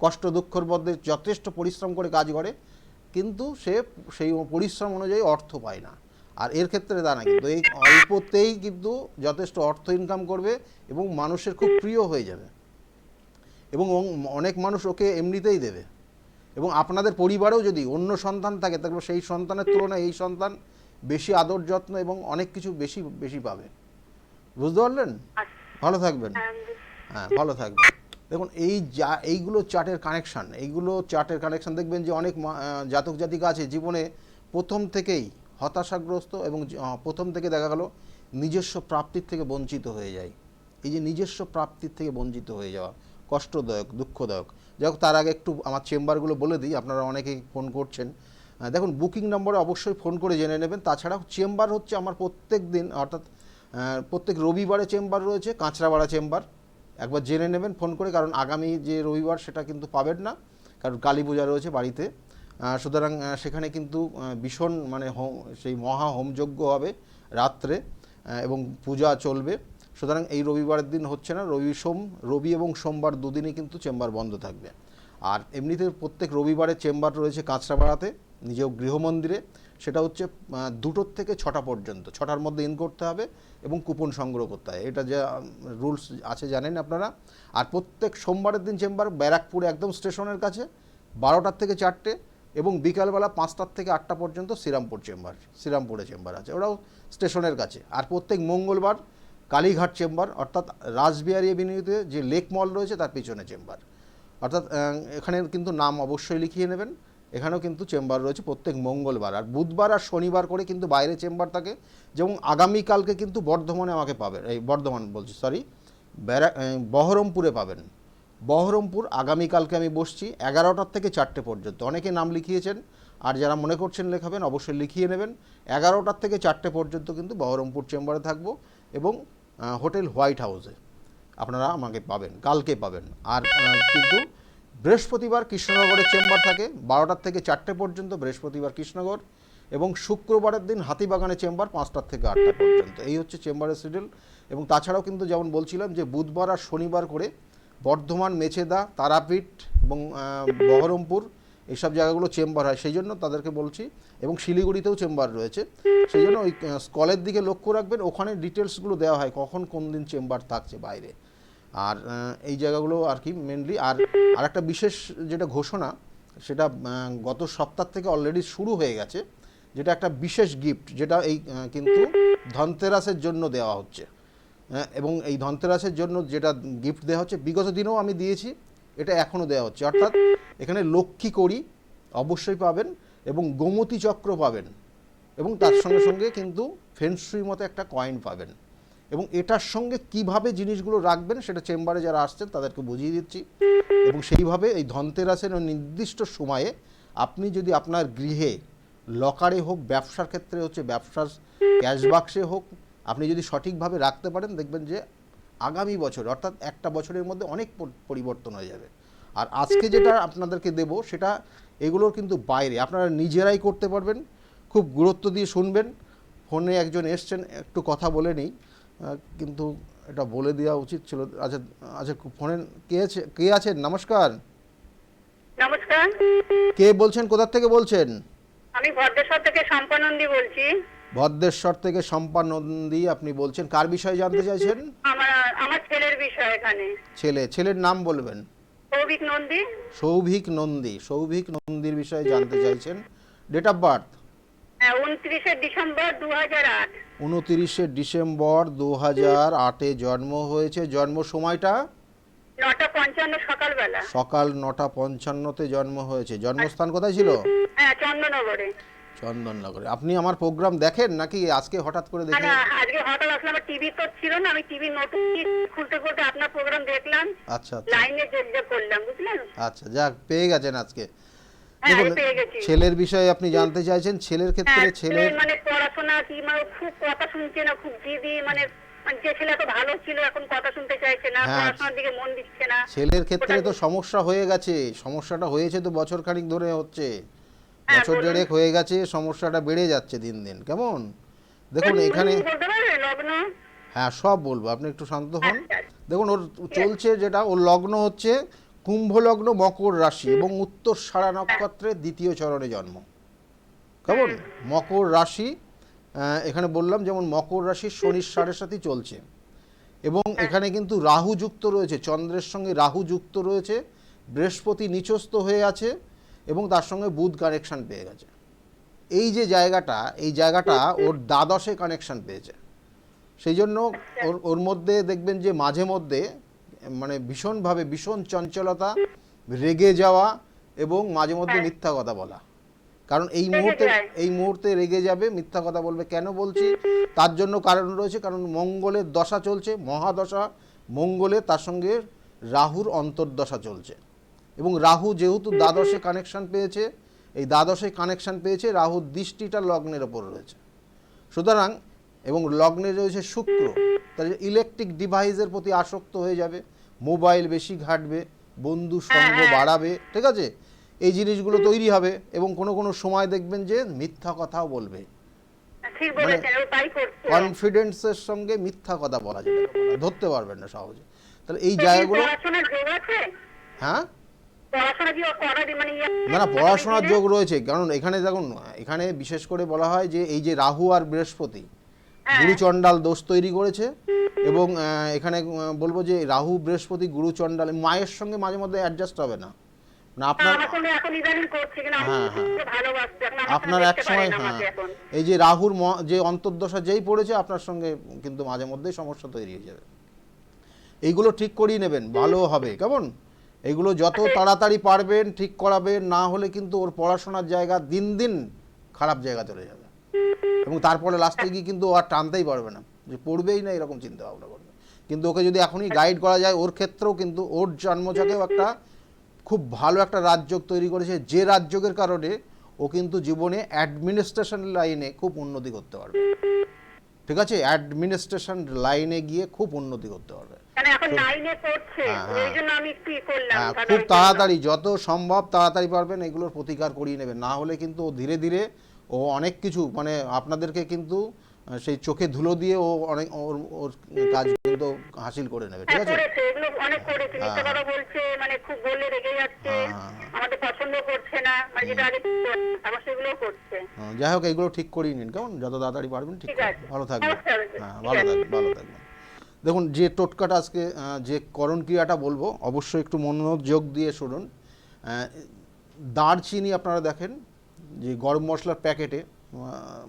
কষ্ট দুঃখের মধ্যে যথেষ্ট পরিশ্রম করে কাজ করে, কিন্তু সে সেই পরিশ্রম অনুযায়ী অর্থ পায় না। আর এর ক্ষেত্রে তা না, কিন্তু এই অল্পতেই কিন্তু যথেষ্ট অর্থ ইনকাম করবে এবং মানুষের খুব প্রিয় হয়ে যাবে, এবং অনেক মানুষ ওকে এমনিতেই দেবে। এবং আপনাদের পরিবারেও যদি অন্য সন্তান থাকে, তাহলে সেই সন্তানের তুলনায় এই সন্তান বেশি আদর যত্ন এবং অনেক কিছু বেশি বেশি পাবে। বুঝতে পারলেন? ভালো থাকবেন। হ্যাঁ, ভালো থাকবেন। দেখুন এইগুলো চার্টের কানেকশান দেখবেন যে অনেক জাতক জাতিকা আছে জীবনে প্রথম থেকেই হতাশাগ্রস্ত, এবং প্রথম থেকে দেখা গেল নিজস্ব প্রাপ্তির থেকে বঞ্চিত হয়ে যায়। এই যে নিজস্ব প্রাপ্তির থেকে বঞ্চিত হয়ে যাওয়া কষ্টদায়ক, দুঃখদায়ক। যাই হোক, তার আগে একটু আমার চেম্বারগুলো বলে দিই, আপনারা অনেকেই ফোন করছেন। দেখুন, বুকিং নম্বরে অবশ্যই ফোন করে জেনে নেবেন। তাছাড়াও চেম্বার হচ্ছে আমার প্রত্যেক দিন, অর্থাৎ প্রত্যেক রবিবারে চেম্বার রয়েছে, কাঁচরাপাড়া চেম্বার। একবার জেনে নেবেন ফোন করে, কারণ আগামী যে রবিবার সেটা কিন্তু পাবেন না, কারণ কালী পূজা রয়েছে বাড়িতে। সুতরাং সেখানে কিন্তু ভীষণ মানে সেই মহা হোমযজ্ঞ হবে রাত্রে, এবং পূজা চলবে। সুতরাং এই রবিবারের দিন হচ্ছে না, রবি এবং সোমবার দুদিনই কিন্তু চেম্বার বন্ধ থাকবে। আর এমনিতে প্রত্যেক রবিবারে চেম্বার রয়েছে কাঁচরাপাড়াতে, নিজ গৃহমন্দিরে। সেটা হচ্ছে 2টোর থেকে 6টা পর্যন্ত, 6টার মধ্যে ইন করতে হবে এবং কুপন সংগ্রহ করতে হয়, এটা যা রুলস আছে জানেন আপনারা। আর প্রত্যেক সোমবারের দিন চেম্বার ব্যারাকপুরে একদম স্টেশনের কাছে 12টার থেকে 4টে, এবং বিকালবেলা 5টার থেকে 8টা পর্যন্ত শ্রীরামপুরে চেম্বার আছে, ওরাও স্টেশনের কাছে। আর প্রত্যেক মঙ্গলবার কালীঘাট চেম্বার, অর্থাৎ রাসবিহারী এভিনিউতে যে লেক মল রয়েছে তার পিছনে চেম্বার, অর্থাৎ এখানে কিন্তু নাম অবশ্যই লিখিয়ে নেবেন। এখানেও কিন্তু চেম্বার রয়েছে প্রত্যেক মঙ্গলবার, আর বুধবার আর শনিবার করে কিন্তু বাইরে চেম্বার থাকে। যেমন আগামীকালকে কিন্তু বর্ধমানে আমাকে পাবেন, বহরমপুরে পাবেন। বহরমপুর আগামীকালকে আমি বসছি 11টার থেকে 4টে পর্যন্ত। অনেকে নাম লিখিয়েছেন, আর যারা মনে করছেন লেখাবেন অবশ্যই লিখিয়ে নেবেন। 11টার থেকে 4টে পর্যন্ত কিন্তু বহরমপুর চেম্বারে থাকবো, এবং হোটেল হোয়াইট হাউসে আপনারা আমাকে পাবেন, কালকে পাবেন। আর কিন্তু বৃহস্পতিবার কৃষ্ণনগরের চেম্বার থাকে 12টার থেকে 4টে পর্যন্ত, বৃহস্পতিবার কৃষ্ণনগর, এবং শুক্রবারের দিন হাতিবাগানে চেম্বার 5টার থেকে 8টা পর্যন্ত। এই হচ্ছে চেম্বারের শিডিউল। এবং তাছাড়াও কিন্তু যেমন বলছিলাম যে বুধবার আর শনিবার করে বর্ধমান, মেচেদা, তারাপীঠ এবং বহরমপুর এইসব জায়গাগুলো চেম্বার হয়, সেই জন্য তাদেরকে বলছি। এবং শিলিগুড়িতেও চেম্বার রয়েছে, সেই জন্য ওই স্কলের দিকে লক্ষ্য রাখবেন, ওখানে ডিটেলসগুলো দেওয়া হয় কখন কোন দিন চেম্বার থাকছে বাইরে। আর এই জায়গাগুলো আর কি মেনলি। আর একটা বিশেষ যেটা ঘোষণা, সেটা গত সপ্তাহ থেকে অলরেডি শুরু হয়ে গেছে, যেটা একটা বিশেষ গিফট, যেটা এই কিন্তু ধনতেরাসের জন্য দেওয়া হচ্ছে। এবং এই ধনতেরাসের জন্য যেটা গিফট দেওয়া হচ্ছে, বিগত দিনেও আমি দিয়েছি, এটা এখনও দেওয়া হচ্ছে। অর্থাৎ এখানে লক্ষ্মী কড়ি অবশ্যই পাবেন এবং গোমতী চক্র পাবেন, এবং তার সঙ্গে সঙ্গে কিন্তু ফেনসুই মতো একটা কয়েন পাবেন। এবং এটার সঙ্গে কিভাবে জিনিসগুলো রাখবেন সেটা চেম্বারে যারা আসছেন তাদেরকে বুঝিয়ে দিচ্ছি। এবং সেইভাবে এই ধনতেরাসের নির্দিষ্ট সময়ে আপনি যদি আপনার গৃহে লকারে হোক, ব্যবসার ক্ষেত্রে হচ্ছে ব্যবসার ক্যাশ বাক্সে হোক, আপনি যদি সঠিকভাবে রাখতে পারেন, দেখবেন যে আগামী বছর অর্থাৎ একটা বছরের মধ্যে অনেক পরিবর্তন হয়ে যাবে। আর আজকে যেটা আপনাদেরকে দেব সেটা এগুলোর কিন্তু বাইরে আপনারা নিজেরাই করতে পারবেন। খুব গুরুত্ব দিয়ে শুনবেন। ফোনে একজন এসছেন, একটু কথা বলে নিই, কিন্তু এটা বলে দেওয়া উচিত ছিল। আচ্ছা আচ্ছা, ফোনে কে আছেন? নমস্কার। নমস্কার, কে বলছেন, কোথা থেকে বলছেন? আমি ভদ্রেশ্বর থেকে সম্পানন্দী বলছি। ভদ্রেশ্বর থেকে সম্পানন্দী আপনি বলছেন, কার বিষয়ে জানতে চাইছেন? আমার আমার ছেলের বিষয় এখানে। ছেলের নাম বলবেন। সৌভিক নন্দী। সৌভিক নন্দীর বিষয়ে জানতে চাইছেন। Date of birth? 29শে ডিসেম্বর 2008। 29শে ডিসেম্বর 2008-এ জন্ম হয়েছে। জন্ম সময়টা? 9:55 সকালবেলা। সকাল 9:55-তে জন্ম হয়েছে। জন্মস্থান কোথায় ছিল? হ্যাঁ, চন্দননগরে। চন্দননগরে। আপনি আমার প্রোগ্রাম দেখেন নাকি আজকে হঠাৎ করে দেখে? না, আজকে হঠাৎ আসলে আমার টিভি তো ছিল না, আমি টিভি নোটিশ খুলতে আপনার প্রোগ্রাম দেখলাম। আচ্ছা লাইনে যোগাযোগ করলাম, বুঝলেন? আচ্ছা, যাক, পেয়ে গেছেন আজকে। হ্যাঁ, দেখুন, পেয়ে গেছি। ছেলের বিষয়ে আপনি জানতে চাইছেন। ছেলের ক্ষেত্রে হ্যাঁ, ছেলের মানে পড়াশোনা কি, মানে খুব কথা শুনছে না, খুব জিদি, মানে যে ছেলে তো ভালো ছিল এখন কথা শুনতে চাইছে না, হ্যাঁ, পড়াশোনার দিকে মন দিচ্ছে না। ছেলের ক্ষেত্রে তো সমস্যা হয়ে গেছে। সমস্যাটা হয়েছে তো বছর খানিক ধরে হচ্ছে, বছর বলুন। দেড়েক হয়ে গেছে, সমস্যাটা বেড়ে যাচ্ছে দিন দিন। কেমন? দেখুন এখানে, বলতে পারবে লগ্ন? হ্যাঁ সব বলবো, আপনি একটু শান্ত হন। আচ্ছা। দেখুন ওর চলছে যেটা, ওর লগ্ন হচ্ছে কুম্ভ লগ্ন, মকর রাশি এবং উত্তর সারা নক্ষত্রের দ্বিতীয় চরণে জন্ম। কেমন? মকর রাশি, এখানে বললাম যেমন মকর রাশির শনির সাড়ে সাথী চলছে, এবং এখানে কিন্তু রাহু যুক্ত রয়েছে, চন্দ্রের সঙ্গে রাহু যুক্ত রয়েছে, বৃহস্পতি নিচস্থ হয়ে আছে, এবং তার সঙ্গে বুধ কানেকশন পেয়ে গেছে। এই যে জায়গাটা, এই জায়গাটা ওর দ্বাদশে কানেকশন পেয়েছে। সেই জন্য ওর মধ্যে দেখবেন যে মাঝে মধ্যে মানে ভীষণ চঞ্চলতা, রেগে যাওয়া, এবং মাঝে মধ্যে মিথ্যা কথা বলা। কারণ এই মুহূর্তে রেগে যাবে, মিথ্যা কথা বলবে। কেন বলছি? তার জন্য কারণ রয়েছে, কারণ মঙ্গলের দশা চলছে, মহাদশা মঙ্গলে, তার সঙ্গে রাহুর অন্তর্দশা চলছে। এবং রাহু যেহেতু দ্বাদশে কানেকশন পেয়েছে, এই দ্বাদশে কানেকশন পেয়েছে, রাহুর দৃষ্টিটা লগ্নের ওপর রয়েছে। সুতরাং, এবং লগ্নে রয়েছে শুক্র, তাই ইলেকট্রিক ডিভাইসের প্রতি আসক্ত হয়ে যাবে, মোবাইল বেশি ঘাঁটবে, বন্ধু সঙ্গ বাড়াবে, ঠিক আছে? এই জিনিসগুলো তৈরি হবে, এবং কোনো সময় দেখবেন যে মিথ্যা কথাও বলবে। ঠিক বলেছেন, ও তাই করছে। কনফিডেন্সের সঙ্গে মিথ্যা কথা বলা যেটা ধরতে পারবেন না সহজে। তাহলে এই জায়গাগুলো, পড়াশোনার যোগ আছে? হ্যাঁ, পড়াশোনা কি করা মানে না পড়াশোনার যোগ রয়েছে। কারণ এখানে দেখুন, এখানে বিশেষ করে বলা হয় যে এই যে রাহু আর বৃহস্পতি গুরুচণ্ডাল দোষ তৈরি করেছে, এবং এখানে বলবো যে রাহু বৃহস্পতি গুরুচণ্ডাল, মায়ের সঙ্গে মাঝে মধ্যে অ্যাডজাস্ট হবে না। না আপনার, আপনার এক সময়, হ্যাঁ, এই যে রাহুর যে অন্তর্দশা যেই পড়েছে, আপনার সঙ্গে কিন্তু মাঝে মধ্যেই সমস্যা তৈরি হয়ে যাবে। এইগুলো ঠিক করিয়ে নেবেন, ভালো হবে। কেমন? এগুলো যত তাড়াতাড়ি পারবেন ঠিক করাবেন, না হলে কিন্তু ওর পড়াশোনার জায়গা দিন দিন খারাপ জায়গা চলে যাবে, এবং তারপরে লাস্টে গিয়ে কিন্তু আর টানতেই পারবে না, যে পড়বেই না, এরকম চিন্তা ভাবনা করবে। কিন্তু ওকে যদি এখনই গাইড করা যায়, ওর ক্ষেত্রেও কিন্তু ওর জন্মছকেও একটা খুব ভালো একটা রাজযোগ তৈরি করেছে, যে রাজযোগের কারণে ও কিন্তু জীবনে অ্যাডমিনিস্ট্রেশন লাইনে খুব উন্নতি করতে পারবে। ঠিক আছে? অ্যাডমিনিস্ট্রেশন লাইনে গিয়ে খুব উন্নতি করতে পারবে। মানে এখন 9-এ পড়ছে, হ্যাঁ, হ্যাঁ। এই জন্য আমি একটু করলাম। হ্যাঁ, তাহলে খুব ওই জন্য। তাড়াতাড়ি যত সম্ভব তাড়াতাড়ি পারবেন এগুলোর প্রতিকার করিয়ে নেবেন, না হলে কিন্তু ও ধীরে ধীরে ও অনেক কিছু মানে আপনাদেরকে কিন্তু সেই চোখে ধুলো দিয়ে ও অনেক ওর ওর কাজ কিন্তু হাসিল করে নেবে, ঠিক হ্যাঁ, আছে? করেছে, এগুলো অনেক করেছে, মিথ্যা হ্যাঁ, কথা বলছে, মানে খুব বলে রেগে যাচ্ছে, হ্যাঁ, হ্যাঁ, হ্যাঁ। আমাদের পছন্দ করছে না, মানে যেটা আগে আবার সেগুলোও করছে। যাই হোক এইগুলো ঠিক করিয়ে নিন, কেমন? যত তাড়াতাড়ি পারবেন ঠিক ঠিক করুন। আছে। ভালো থাকবেন। নমস্কার। হ্যাঁ, ঠিক ভালো আছে। থাকবেন, ভালো থাকবেন। দেখুন, যে টোটকাটা আজকে যে করণ ক্রিয়াটা বলবো অবশ্যই একটু মনোযোগ দিয়ে শুনুন। দারচিনি আপনারা দেখেন যে গরম মশলার প্যাকেটে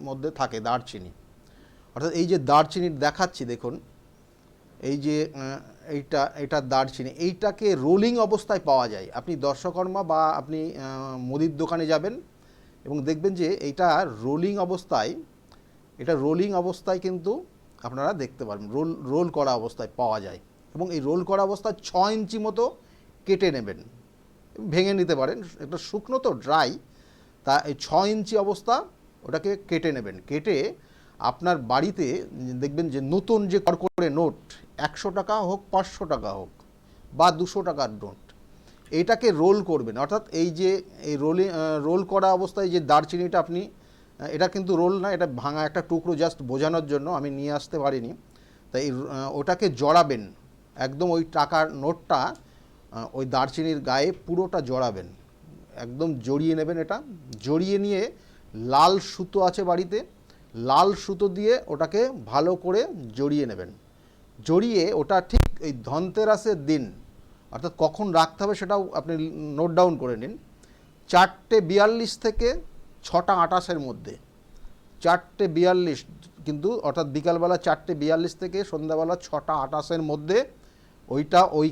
মধ্যে থাকে দারচিনি, অর্থাৎ এই যে দারচিনি দেখাচ্ছি দেখুন, এই যে এইটা দারচিনি, এইটাকে রোলিং অবস্থায় পাওয়া যায়। আপনি দর্শকর্মা বা আপনি মুদির দোকানে যাবেন এবং দেখবেন যে এইটা রোলিং অবস্থায় কিন্তু আপনারা দেখতে পারবেন, রোল করা অবস্থায় পাওয়া যায়। এবং এই রোল করা অবস্থায় 6 ইঞ্চি মতো কেটে নেবেন, ভেঙে নিতে পারেন, এটা শুকনো তো ড্রাই, তা এই 6 ইঞ্চি অবস্থা ওটাকে কেটে নেবেন। কেটে আপনার বাড়িতে দেখবেন যে নতুন যে কড়কড়ে নোট, 100 টাকা হোক 500 টাকা হোক বা 200 টাকার নোট, এইটাকে রোল করবেন। অর্থাৎ এই যে এই রোল করা অবস্থায় যে দারচিনিটা আপনি, এটা কিন্তু রোল না, এটা ভাঙা একটা টুকরো, জাস্ট বোঝানোর জন্য আমি নিয়ে আসতে পারিনি। তাই ওটাকে জড়াবেন একদম, ওই টাকার নোটটা ওই দারচিনির গায়ে পুরোটা জড়াবেন, একদম জড়িয়ে নেবেন। এটা জড়িয়ে নিয়ে লাল সুতো আছে বাড়িতে, লাল সুতো দিয়ে ওটাকে ভালো করে জড়িয়ে নেবেন। জড়িয়ে ওটা ঠিক এই ধনতেরাসের দিন, অর্থাৎ কখন রাখতে হবে সেটাও আপনি নোট ডাউন করে নিন, 4:42 থেকে 6:28 মধ্যে, 4:42 কিন্তু, অর্থাৎ বিকালবেলা 4:42 থেকে সন্ধ্যাবেলা 6:28 মধ্যে ওই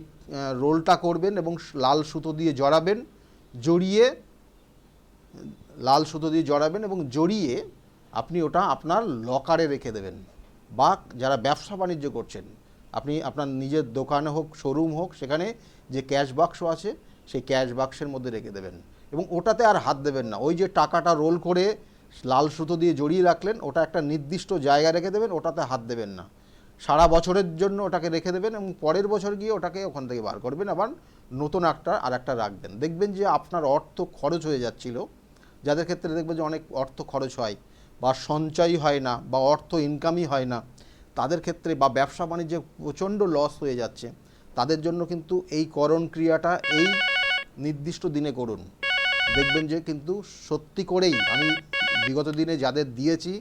রোলটা করবেন এবং লাল সুতো দিয়ে জড়াবেন। জড়িয়ে আপনি ওটা আপনার লকারে রেখে দেবেন। বা যারা ব্যবসা বাণিজ্য করছেন, আপনি আপনার নিজের দোকানে হোক, শোরুম হোক, সেখানে যে ক্যাশ বাক্স আছে সেই ক্যাশ বাক্সের মধ্যে রেখে দেবেন এবং ওটাতে আর হাত দেবেন না। ওই যে টাকাটা রোল করে লাল সুতো দিয়ে জড়িয়ে রাখলেন, ওটা একটা নির্দিষ্ট জায়গায় রেখে দেবেন, ওটাতে হাত দেবেন না। সারা বছরের জন্য ওটাকে রেখে দেবেন এবং পরের বছর গিয়ে ওটাকে ওখান থেকে বার করবেন, আবার নতুন একটা রাখবেন। দেখবেন যে আপনার অর্থ খরচ হয়ে যাচ্ছিল, যাদের ক্ষেত্রে দেখবেন যে অনেক অর্থ খরচ হয় বা সঞ্চয় হয় না বা অর্থ ইনকামই হয় না, তাদের ক্ষেত্রে বা ব্যবসা বাণিজ্যে প্রচণ্ড লস হয়ে যাচ্ছে, তাদের জন্য কিন্তু এই করণ ক্রিয়াটা এই নির্দিষ্ট দিনে করুন। দেখবেন যে কিন্তু সত্যি করেই আমি বিগত দিনে যাদের দিয়েছি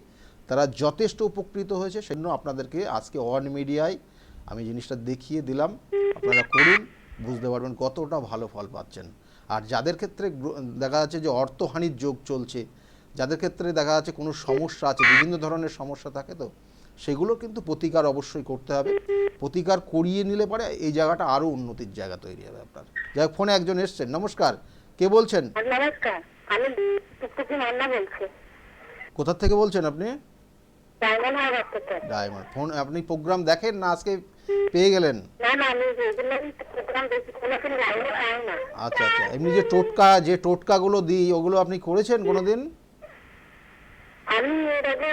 তারা যথেষ্ট উপকৃত হয়েছে। সেজন্য আপনাদেরকে আজকে অন মিডিয়ায় আমি জিনিসটা দেখিয়ে দিলাম, আপনারা করুন, বুঝতে পারবেন কতটা ভালো ফল পাচ্ছেন। আর যাদের ক্ষেত্রে দেখা যাচ্ছে যে অর্থহানির যোগ চলছে, যাদের ক্ষেত্রে দেখা যাচ্ছে কোনো সমস্যা আছে, বিভিন্ন ধরনের সমস্যা থাকে, তো সেগুলো কিন্তু প্রতিকার অবশ্যই করতে হবে। প্রতিকার করিয়ে নিলে পরে এই জায়গাটা আরও উন্নতির জায়গা তৈরি হবে আপনার। যাই হোক, ফোনে একজন এসছেন। নমস্কার, কে বলছেন? নমস্কার, আমি টুকটুকি মান্না বলছি। কোথা থেকে বলছেন আপনি? ডায়মন্ড হারবার থেকে। ডায়মন্ড। ফোন আপনি প্রোগ্রাম দেখেন না আজকে পেয়ে গেলেন? না, আমি যেগুলো প্রোগ্রাম দেখি কোনোদিন লাইনে পাই না। আচ্ছা, এমনি যে টোটকাগুলো দিই ওগুলো আপনি করেছেন কোনোদিন? আমি এর আগে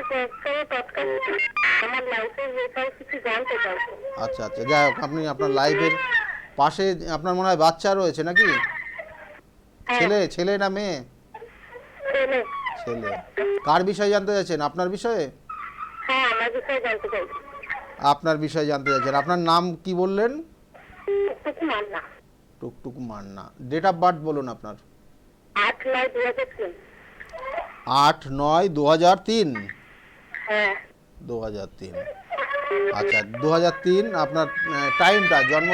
আমার লাইফের ব্যাপারে কিছু জানতে চাইছি। আচ্ছা, যাই হোক, আপনি আপনার লাইফের পাশে আপনার মনে হয় বাচ্চা রয়েছে নাকি? ছেলে না মেয়ে? ছেলে। কার বিষয়ে জানতে চাইছেন? আপনার বিষয়ে? হ্যাঁ, আমার বিষয়ে জানতে চাইছি। আপনার বিষয়ে জানতে চাইছেন। আপনার নাম কি বললেন? Tuktuki Manna. Tuktuku Manna. Date of birth বলুন আপনার। 8/9/2003। 8/9/2003। হ্যাঁ। 2003। আচ্ছা, 2003 আপনার টাইমটা, জন্ম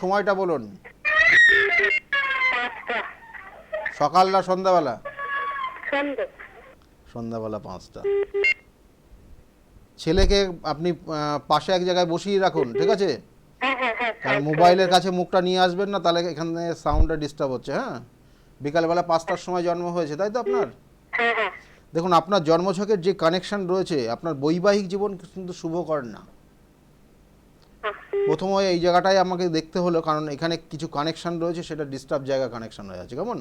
সময়টা বলুন। 5টা। সকাল না সন্ধ্যাবেলা? সন্ধ্যা। 5টা। ছেলেকে আপনি পাশে এক জায়গায় বসিয়ে রাখুন, ঠিক আছে? হ্যাঁ। কারণ মোবাইলের কাছে মুখটা নিয়ে আসবেন না, তাহলে এখানে সাউন্ডটা ডিস্টার্ব হচ্ছে। হ্যাঁ, বিকালবেলা 5টার সময় জন্ম হয়েছে, তাই তো আপনার? হ্যাঁ। দেখুন, আপনার জন্মছকের যে কানেকশন রয়েছে, আপনার বৈবাহিক জীবন কিন্তু শুভকর না। প্রথমে এই জায়গাটায় আমাকে দেখতে হলো, কারণ এখানে কিছু কানেকশন রয়েছে, সেটা ডিস্টার্ব জায়গা কানেকশন হয়ে আছে। কেমন?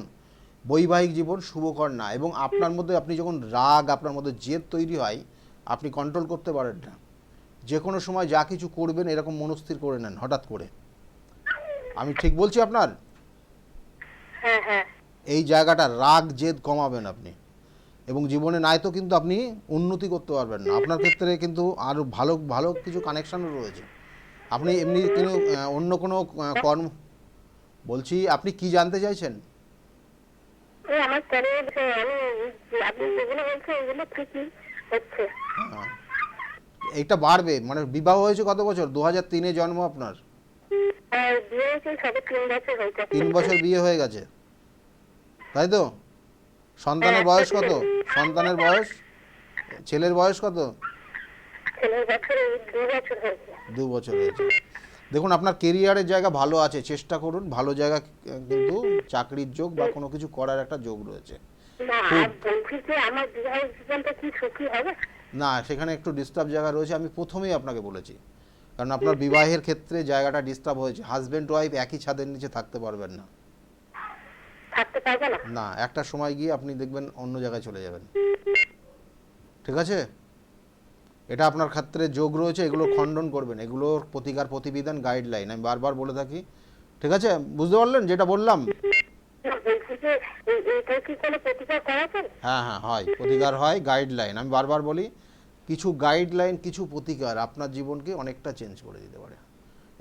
বৈবাহিক জীবন শুভকর না। এবং আপনার মধ্যে, আপনি যখন রাগ, আপনার মধ্যে জেদ তৈরি হয়, আপনি কন্ট্রোল করতে পারেন না। যে কোনো সময় যা কিছু করবেন এরকম মনস্থির করে নেন হঠাৎ করে। আমি ঠিক বলছি আপনার? হ্যাঁ হ্যাঁ। এই জায়গাটা রাগ জেদ কমাবেন আপনি, এবং জীবনে নাই তো কিন্তু আপনি উন্নতি করতে পারবেন না। আপনার ক্ষেত্রে কিন্তু আরও ভালো ভালো কিছু কানেকশানও রয়েছে। আপনি এমনি কোনো অন্য কোনো কর্ম, বলছি আপনি কি জানতে চাইছেন? ওই আমার ক্যারিয়ার বিষয়ে আমি আপনি যেগুলো বলছেন ওগুলো ঠিকই হচ্ছে। হ্যাঁ, এইটা বাড়বে। মানে বিবাহ হয়েছে কত বছর? 2003-এ জন্ম আপনার। আর বিয়ে হয়েছে সবে 3 বছর হয়েছে। 3 বছর বিয়ে হয়ে গেছে, তাই তো? সন্তানের বয়স কত? সন্তানের বয়স, ছেলের বয়স কত? ছেলের বছর 2 বছর হয়েছে। 2 বছর হয়েছে। দেখুন আপনার কেরিয়ারের জায়গা ভালো আছে, চেষ্টা করুন, ভালো জায়গা কিন্তু চাকরির যোগ বা কোনো কিছু করার একটা যোগ রয়েছে। না আর বলছি যে আমার বিবাহ জীবনটা কি সুখী হবে? না, সেখানে একটু ডিস্টার্ব জায়গা রয়েছে, আমি প্রথমেই আপনাকে বলেছি। কারণ আপনার বিবাহের ক্ষেত্রে জায়গাটা ডিস্টার্ব হয়েছে। হাজব্যান্ড ওয়াইফ একই ছাদের নিচে থাকতে পারবেন না। থাকতে পারবে না? না, একটা সময় গিয়ে আপনি দেখবেন অন্য জায়গায় চলে যাবেন। ঠিক আছে? এটা আপনার ক্ষেত্রে যোগ রয়েছে, এগুলো খণ্ডন করবেন, এগুলোর প্রতিকার প্রতিবিধান গাইডলাইন আমি বারবার বলে থাকি। ঠিক আছে? বুঝতে পারলেন যেটা বললাম? না বলছি যে এইটা কি কোনো প্রতিকার করা যায়? হ্যাঁ হ্যাঁ হয়, প্রতিকার হয়, গাইডলাইন আমি বারবার বলি। কিছু গাইডলাইন, কিছু প্রতিকার আপনার জীবনকে অনেকটা চেঞ্জ করে দিতে পারে,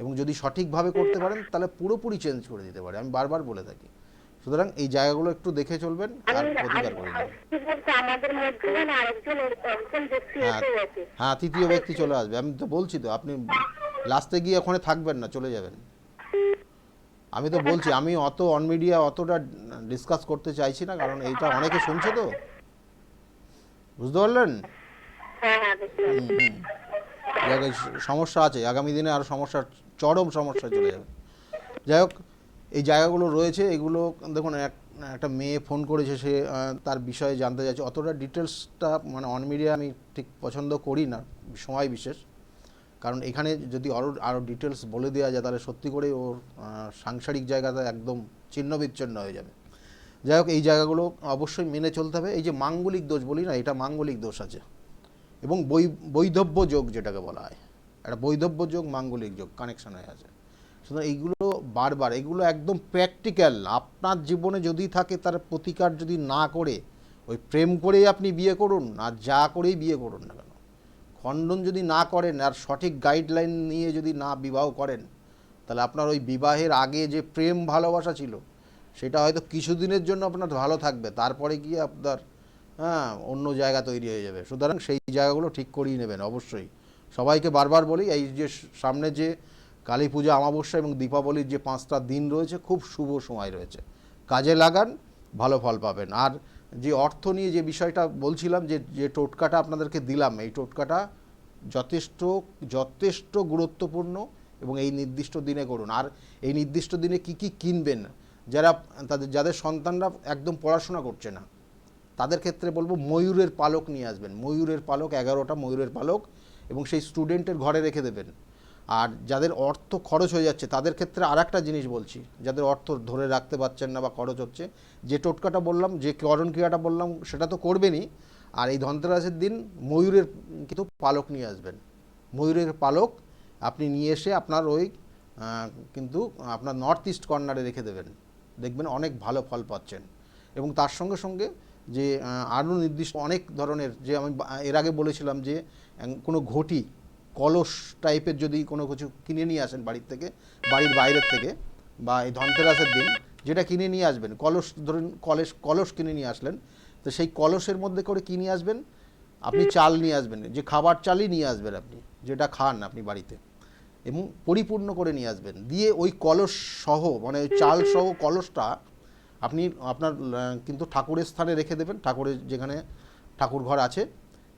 এবং যদি সঠিকভাবে করতে পারেন তাহলে পুরোপুরি চেঞ্জ করে দিতে পারে, আমি বারবার বলে থাকি। সুতরাং এই জায়গাগুলো একটু দেখে চলবেন আর প্রতিকার করে নেবেন। আমাদের মধ্যে মানে আরেকজন একজন ব্যক্তি হ্যাঁ এসে গেছে। হ্যাঁ, তৃতীয় ব্যক্তি চলে আসবে। আমি তো বলছি তো, আপনি লাস্টে গিয়ে ওখানে থাকবেন না, চলে যাবেন। আমি তো বলছি, আমি অত অন মিডিয়া অতটা ডিসকাস করতে চাইছি না, কারণ এইটা অনেকে শুনছে তো। বুঝতে পারলেন? হ্যাঁ হ্যাঁ দেখতে পাচ্ছি। জায়গায় সমস্যা আছে, আগামী দিনে আরও সমস্যা, চরম সমস্যায় চলে যাবে। যাই হোক, এই জায়গাগুলো রয়েছে, এগুলো দেখুন একটা মেয়ে ফোন করেছে, সে তার বিষয়ে জানতে চাইছে। অতটা ডিটেলসটা মানে অন মিডিয়া আমি ঠিক পছন্দ করি না সময় বিশেষ, কারণ এখানে যদি আরও ডিটেলস বলে দেওয়া যায় তাহলে সত্যি করে ওর সাংসারিক জায়গাটা একদম ছিন্নবিচ্ছিন্ন হয়ে যাবে। যাই হোক, এই জায়গাগুলো অবশ্যই মেনে চলতে হবে। এই যে মাঙ্গলিক দোষ বলি না, এটা মাঙ্গলিক দোষ আছে, এবং বৈধব্য যোগ যেটাকে বলা হয়, একটা বৈধব্য যোগ মাঙ্গলিক যোগ কানেকশন হয়ে আছে। সুতরাং এইগুলো বারবার, এগুলো একদম প্র্যাকটিক্যাল। আপনার জীবনে যদি থাকে তার প্রতিকার যদি না করে ওই প্রেম করেই আপনি বিয়ে করুন, আর যা করেই বিয়ে করুন না কেন, খণ্ডন যদি না করেন আর সঠিক গাইডলাইন নিয়ে যদি না বিবাহ করেন, তাহলে আপনার ওই বিবাহের আগে যে প্রেম ভালোবাসা ছিল সেটা হয়তো কিছুদিনের জন্য আপনার ভালো থাকবে, তারপরে গিয়ে আপনার অন্য জায়গা তৈরি হয়ে যাবে। সুতরাং সেই জায়গাগুলো ঠিক করিয়ে নেবেন অবশ্যই। সবাইকে বারবার বলি, এই যে সামনে যে কালী পূজা, অমাবস্যা এবং দীপাবলির যে 5টা দিন রয়েছে, খুব শুভ সময় রয়েছে, কাজে লাগান, ভালো ফল পাবেন। আর যে অর্থ নিয়ে যে বিষয়টা বলছিলাম, যে টোটকাটা আপনাদেরকে দিলাম, এই টোটকাটা যথেষ্ট যথেষ্ট গুরুত্বপূর্ণ, এবং এই নির্দিষ্ট দিনে করুন। আর এই নির্দিষ্ট দিনে কি কি কিনবেন, যাদের সন্তানরা একদম পড়াশোনা করছে না তাদের ক্ষেত্রে বলবো ময়ূরের পালক নিয়ে আসবেন। ময়ূরের পালক, 11টা ময়ূরের পালক, এবং সেই স্টুডেন্টের ঘরে রেখে দেবেন। আর যাদের অর্থ খরচ হয়ে যাচ্ছে তাদের ক্ষেত্রে আর একটা জিনিস বলছি, যাদের অর্থ ধরে রাখতে পারছেন না বা খরচ হচ্ছে, যে টোটকাটা বললাম, যে করণ ক্রিয়াটা বললাম সেটা তো করবেনই। আর এই ধনতেরাসের দিন ময়ূরের কিন্তু পালক নিয়ে আসবেন। ময়ূরের পালক আপনি নিয়ে এসে আপনার ওই কিন্তু আপনার নর্থ ইস্ট কর্নারে রেখে দেবেন, দেখবেন অনেক ভালো ফল পাচ্ছেন। এবং তার সঙ্গে সঙ্গে যে আরও নির্দিষ্ট অনেক ধরনের, যে আমি এর আগে বলেছিলাম যে কোনো ঘটি, কলস টাইপের যদি কোনো কিছু কিনে নিয়ে আসেন বাড়ির থেকে, বাড়ির বাইরের থেকে, বা এই ধনতেরাসের দিন যেটা কিনে নিয়ে আসবেন, কলস ধরুন, কলস কিনে নিয়ে আসলেন, তো সেই কলসের মধ্যে করে কি নিয়ে আসবেন, আপনি চাল নিয়ে আসবেন, যে খাবার চালই নিয়ে আসবেন আপনি, যেটা খান আপনি বাড়িতে, এবং পরিপূর্ণ করে নিয়ে আসবেন। দিয়ে ওই কলস সহ, মানে ওই চাল সহ কলসটা আপনি আপনার কিন্তু ঠাকুরের স্থানে রেখে দেবেন, ঠাকুরের যেখানে ঠাকুর ঘর আছে,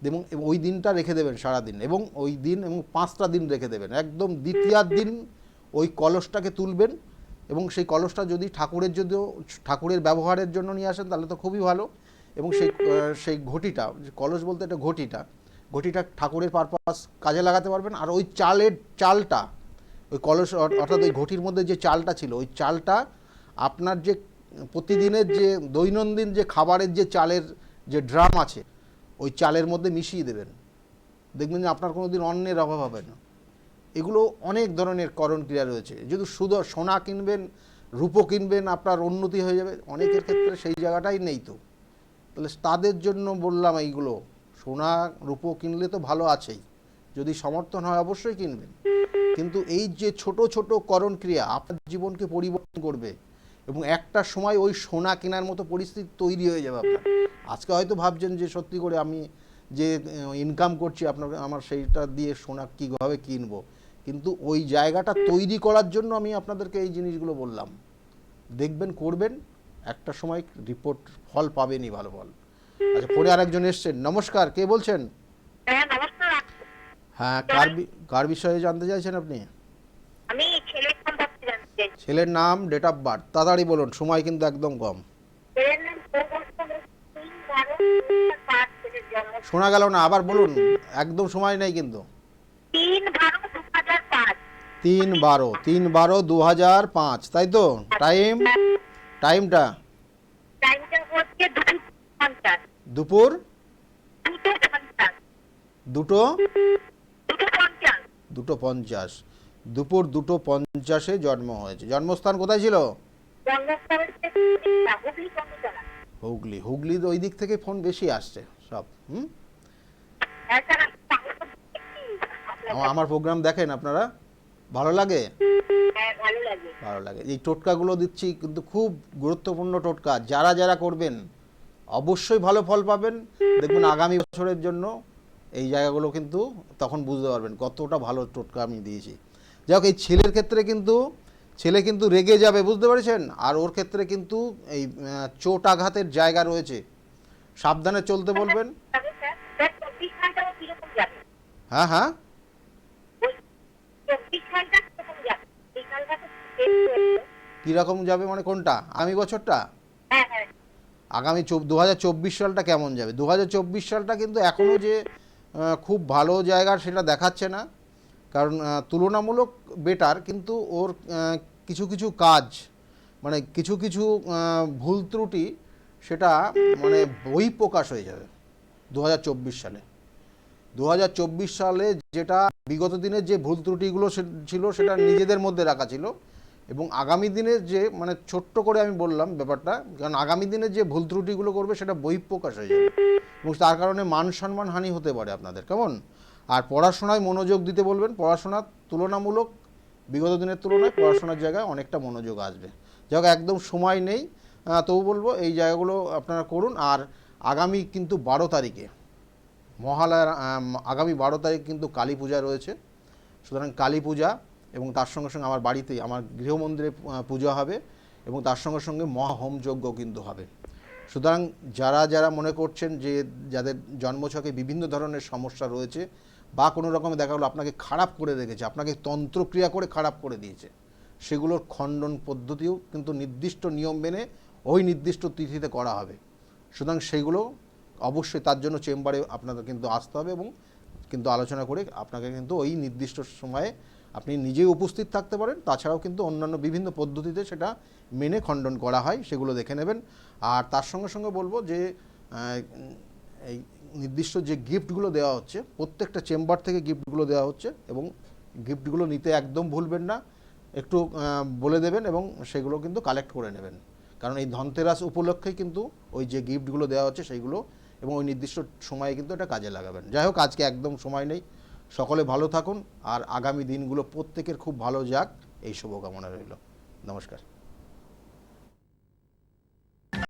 এবং ওই দিনটা রেখে দেবেন সারাদিন, এবং ওই দিন এবং 5টা দিন রেখে দেবেন। একদম দ্বিতীয় দিন ওই কলসটাকে তুলবেন, এবং সেই কলসটা যদি ঠাকুরের ব্যবহারের জন্য নিয়ে আসেন তাহলে তো খুবই ভালো। এবং সেই ঘটিটা, কলস বলতে এটা ঘটিটা ঠাকুরের পারপাস কাজে লাগাতে পারবেন। আর ওই চালটা, ওই কলস অর্থাৎ ওই ঘটির মধ্যে যে চালটা ছিল, ওই চালটা আপনার যে প্রতিদিনের যে দৈনন্দিন যে খাবারের যে চালের যে ড্রাম আছে, ওই চালের মধ্যে মিশিয়ে দেবেন। দেখবেন যে আপনার কোনো দিন অন্নের অভাব হবে না। এগুলো অনেক ধরনের করণ ক্রিয়া রয়েছে। যদি শুধু সোনা কিনবেন, রূপো কিনবেন, আপনার উন্নতি হয়ে যাবে, অনেকের ক্ষেত্রে সেই জায়গাটাই নেই। তো তাহলে তাদের জন্য বললাম এইগুলো, সোনা রূপো কিনলে তো ভালো আছেই, যদি সমর্থন হয় অবশ্যই কিনবেন, কিন্তু এই যে ছোট ছোট করণ ক্রিয়া আপনার জীবনকে পরিবর্তন করবে এবং একটা সময় ওই সোনা কেনার মতো পরিস্থিতি তৈরি হয়ে যাবে আপনার। আজকে হয়তো ভাবছেন যে সত্যি করে আমি যে ইনকাম করছি আমার সেইটা দিয়ে সোনা কীভাবে কিনবো, কিন্তু ওই জায়গাটা তৈরি করার জন্য আমি আপনাদেরকে এই জিনিসগুলো বললাম। দেখবেন, করবেন, একটা সময় রিপোর্ট ফল পাবেনই, ভালো ফল। আচ্ছা, পরে আরেকজন এসছেন। নমস্কার, কে বলছেন? হ্যাঁ নমস্কার। হ্যাঁ, কার বিষয়ে জানতে চাইছেন আপনি? আমি ছেলের সম্পর্কে জানতে চাই। ছেলের নাম, ডেট অফ বার্থ, তাড়াতাড়ি বলুন, সময় কিন্তু একদম কম। ছেলের নাম 3/12/2005 ছেলের জন্ম। শোনা গেল না, আবার বলুন, একদম সময় নেই কিন্তু। 3/12/2005। 3/12/2005, তাই তো? টাইমটা টাইমটা হচ্ছে 2:50। দুপুর 2:50। 2:50। 2:50, দুপুর 2:50 জন্ম হয়েছে। জন্মস্থান কোথায় ছিল? জন্মস্থান হচ্ছে হুগলি কর্মতলা। হুগলি ওই দিক থেকে ফোন বেশি আসছে সব। হ্যাঁ স্যার, আমার প্রোগ্রাম দেখেন আপনারা? ভালো লাগে? হ্যাঁ ভালো লাগে। ভালো লাগে। এই টোটকাগুলো দিচ্ছি কিন্তু খুব গুরুত্বপূর্ণ টোটকা, যারা যারা করবেন অবশ্যই ভালো ফল পাবেন। দেখুন আগামী বছরের জন্য এই জায়গাগুলো কিন্তু তখন বুঝতে পারবেন কতটা ভালো টোটকা আমি দিয়েছি। যাই হোক, এই ছেলের ক্ষেত্রে কিন্তু ছেলে কিন্তু রেগে যাবে, বুঝতে পেরেছেন? আর ওর ক্ষেত্রে কিন্তু এই চোট আঘাতের জায়গা রয়েছে, সাবধানে চলতে বলবেন। তবে স্যার 24 ঘন্টাও কিরকম যাবে? হ্যাঁ হ্যাঁ, 24 ঘন্টা কিরকম যাবে? বিকালটা তো শেষ হয়েছে। কীরকম যাবে মানে কোনটা? আগামী বছরটা? হ্যাঁ হ্যাঁ। আগামী 2024 সালটা কেমন যাবে? 2024 সালটা কিন্তু এখনও যে খুব ভালো জায়গার সেটা দেখাচ্ছে না, কারণ তুলনামূলক বেটার, কিন্তু ওর কিছু কিছু কাজ, মানে কিছু কিছু ভুল ত্রুটি, সেটা মানে বহিঃপ্রকাশ হয়ে যাবে 2024 সালে। 2024 সালে যেটা বিগত দিনের যে ভুল ত্রুটিগুলো ছিল সেটা নিজেদের মধ্যে রাখা ছিল, এবং আগামী দিনের যে, মানে ছোট্ট করে আমি বললাম ব্যাপারটা, কারণ আগামী দিনের যে ভুল ত্রুটিগুলো করবে সেটা বহিঃপ্রকাশ হয়ে যাবে, এবং তার কারণে মান সম্মান হানি হতে পারে আপনাদের, কেমন? আর পড়াশোনায় মনোযোগ দিতে বলবেন। পড়াশোনার তুলনামূলক বিগত দিনের তুলনায় পড়াশোনার জায়গায় অনেকটা মনোযোগ আসবে। যাই হোক, একদম সময় নেই, তবু বলবো এই জায়গাগুলো আপনারা করুন। আর আগামী কিন্তু 12 তারিখে মহালয়ার আগামী 12 তারিখ কিন্তু কালী পূজা রয়েছে। সুতরাং কালী পূজা এবং তার সঙ্গে সঙ্গে আমার বাড়িতেই, আমার গৃহমন্দিরে পূজা হবে, এবং তার সঙ্গে সঙ্গে মহাহোম যজ্ঞ কিন্তু হবে। সুতরাং যারা যারা মনে করছেন যে যাদের জন্মছকে বিভিন্ন ধরনের সমস্যা রয়েছে, বা কোনো রকমে দেখা গেলো আপনাকে খারাপ করে রেখেছে, আপনাকে তন্ত্রক্রিয়া করে খারাপ করে দিয়েছে, সেগুলোর খণ্ডন পদ্ধতিও কিন্তু নির্দিষ্ট নিয়ম মেনে ওই নির্দিষ্ট তিথিতে করা হবে। সুতরাং সেইগুলো অবশ্যই, তার জন্য চেম্বারে আপনাদের কিন্তু আসতে হবে, এবং কিন্তু আলোচনা করে আপনাকে কিন্তু ওই নির্দিষ্ট সময়ে আপনি নিজেই উপস্থিত থাকতে পারেন। তাছাড়াও কিন্তু অন্যান্য বিভিন্ন পদ্ধতিতে সেটা মেনে খণ্ডন করা হয়, সেগুলো দেখে নেবেন। আর তার সঙ্গে সঙ্গে বলবো যে এই নির্দিষ্ট যে গিফটগুলো দেওয়া হচ্ছে, প্রত্যেকটা চেম্বার থেকে গিফটগুলো দেওয়া হচ্ছে, এবং গিফটগুলো নিতে একদম ভুলবেন না, একটু বলে দেবেন, এবং সেগুলো কিন্তু কালেক্ট করে নেবেন, কারণ এই ধনতেরাস উপলক্ষেই কিন্তু ওই যে গিফটগুলো দেওয়া হচ্ছে সেইগুলো, এবং ওই নির্দিষ্ট সময়ে কিন্তু এটা কাজে লাগাবেন। যাই হোক, আজকে একদম সময় নেই। সকলে ভালো থাকুন, আর আগামী দিনগুলো প্রত্যেকের খুব ভালো যাক, এই শুভকামনা রইল। নমস্কার।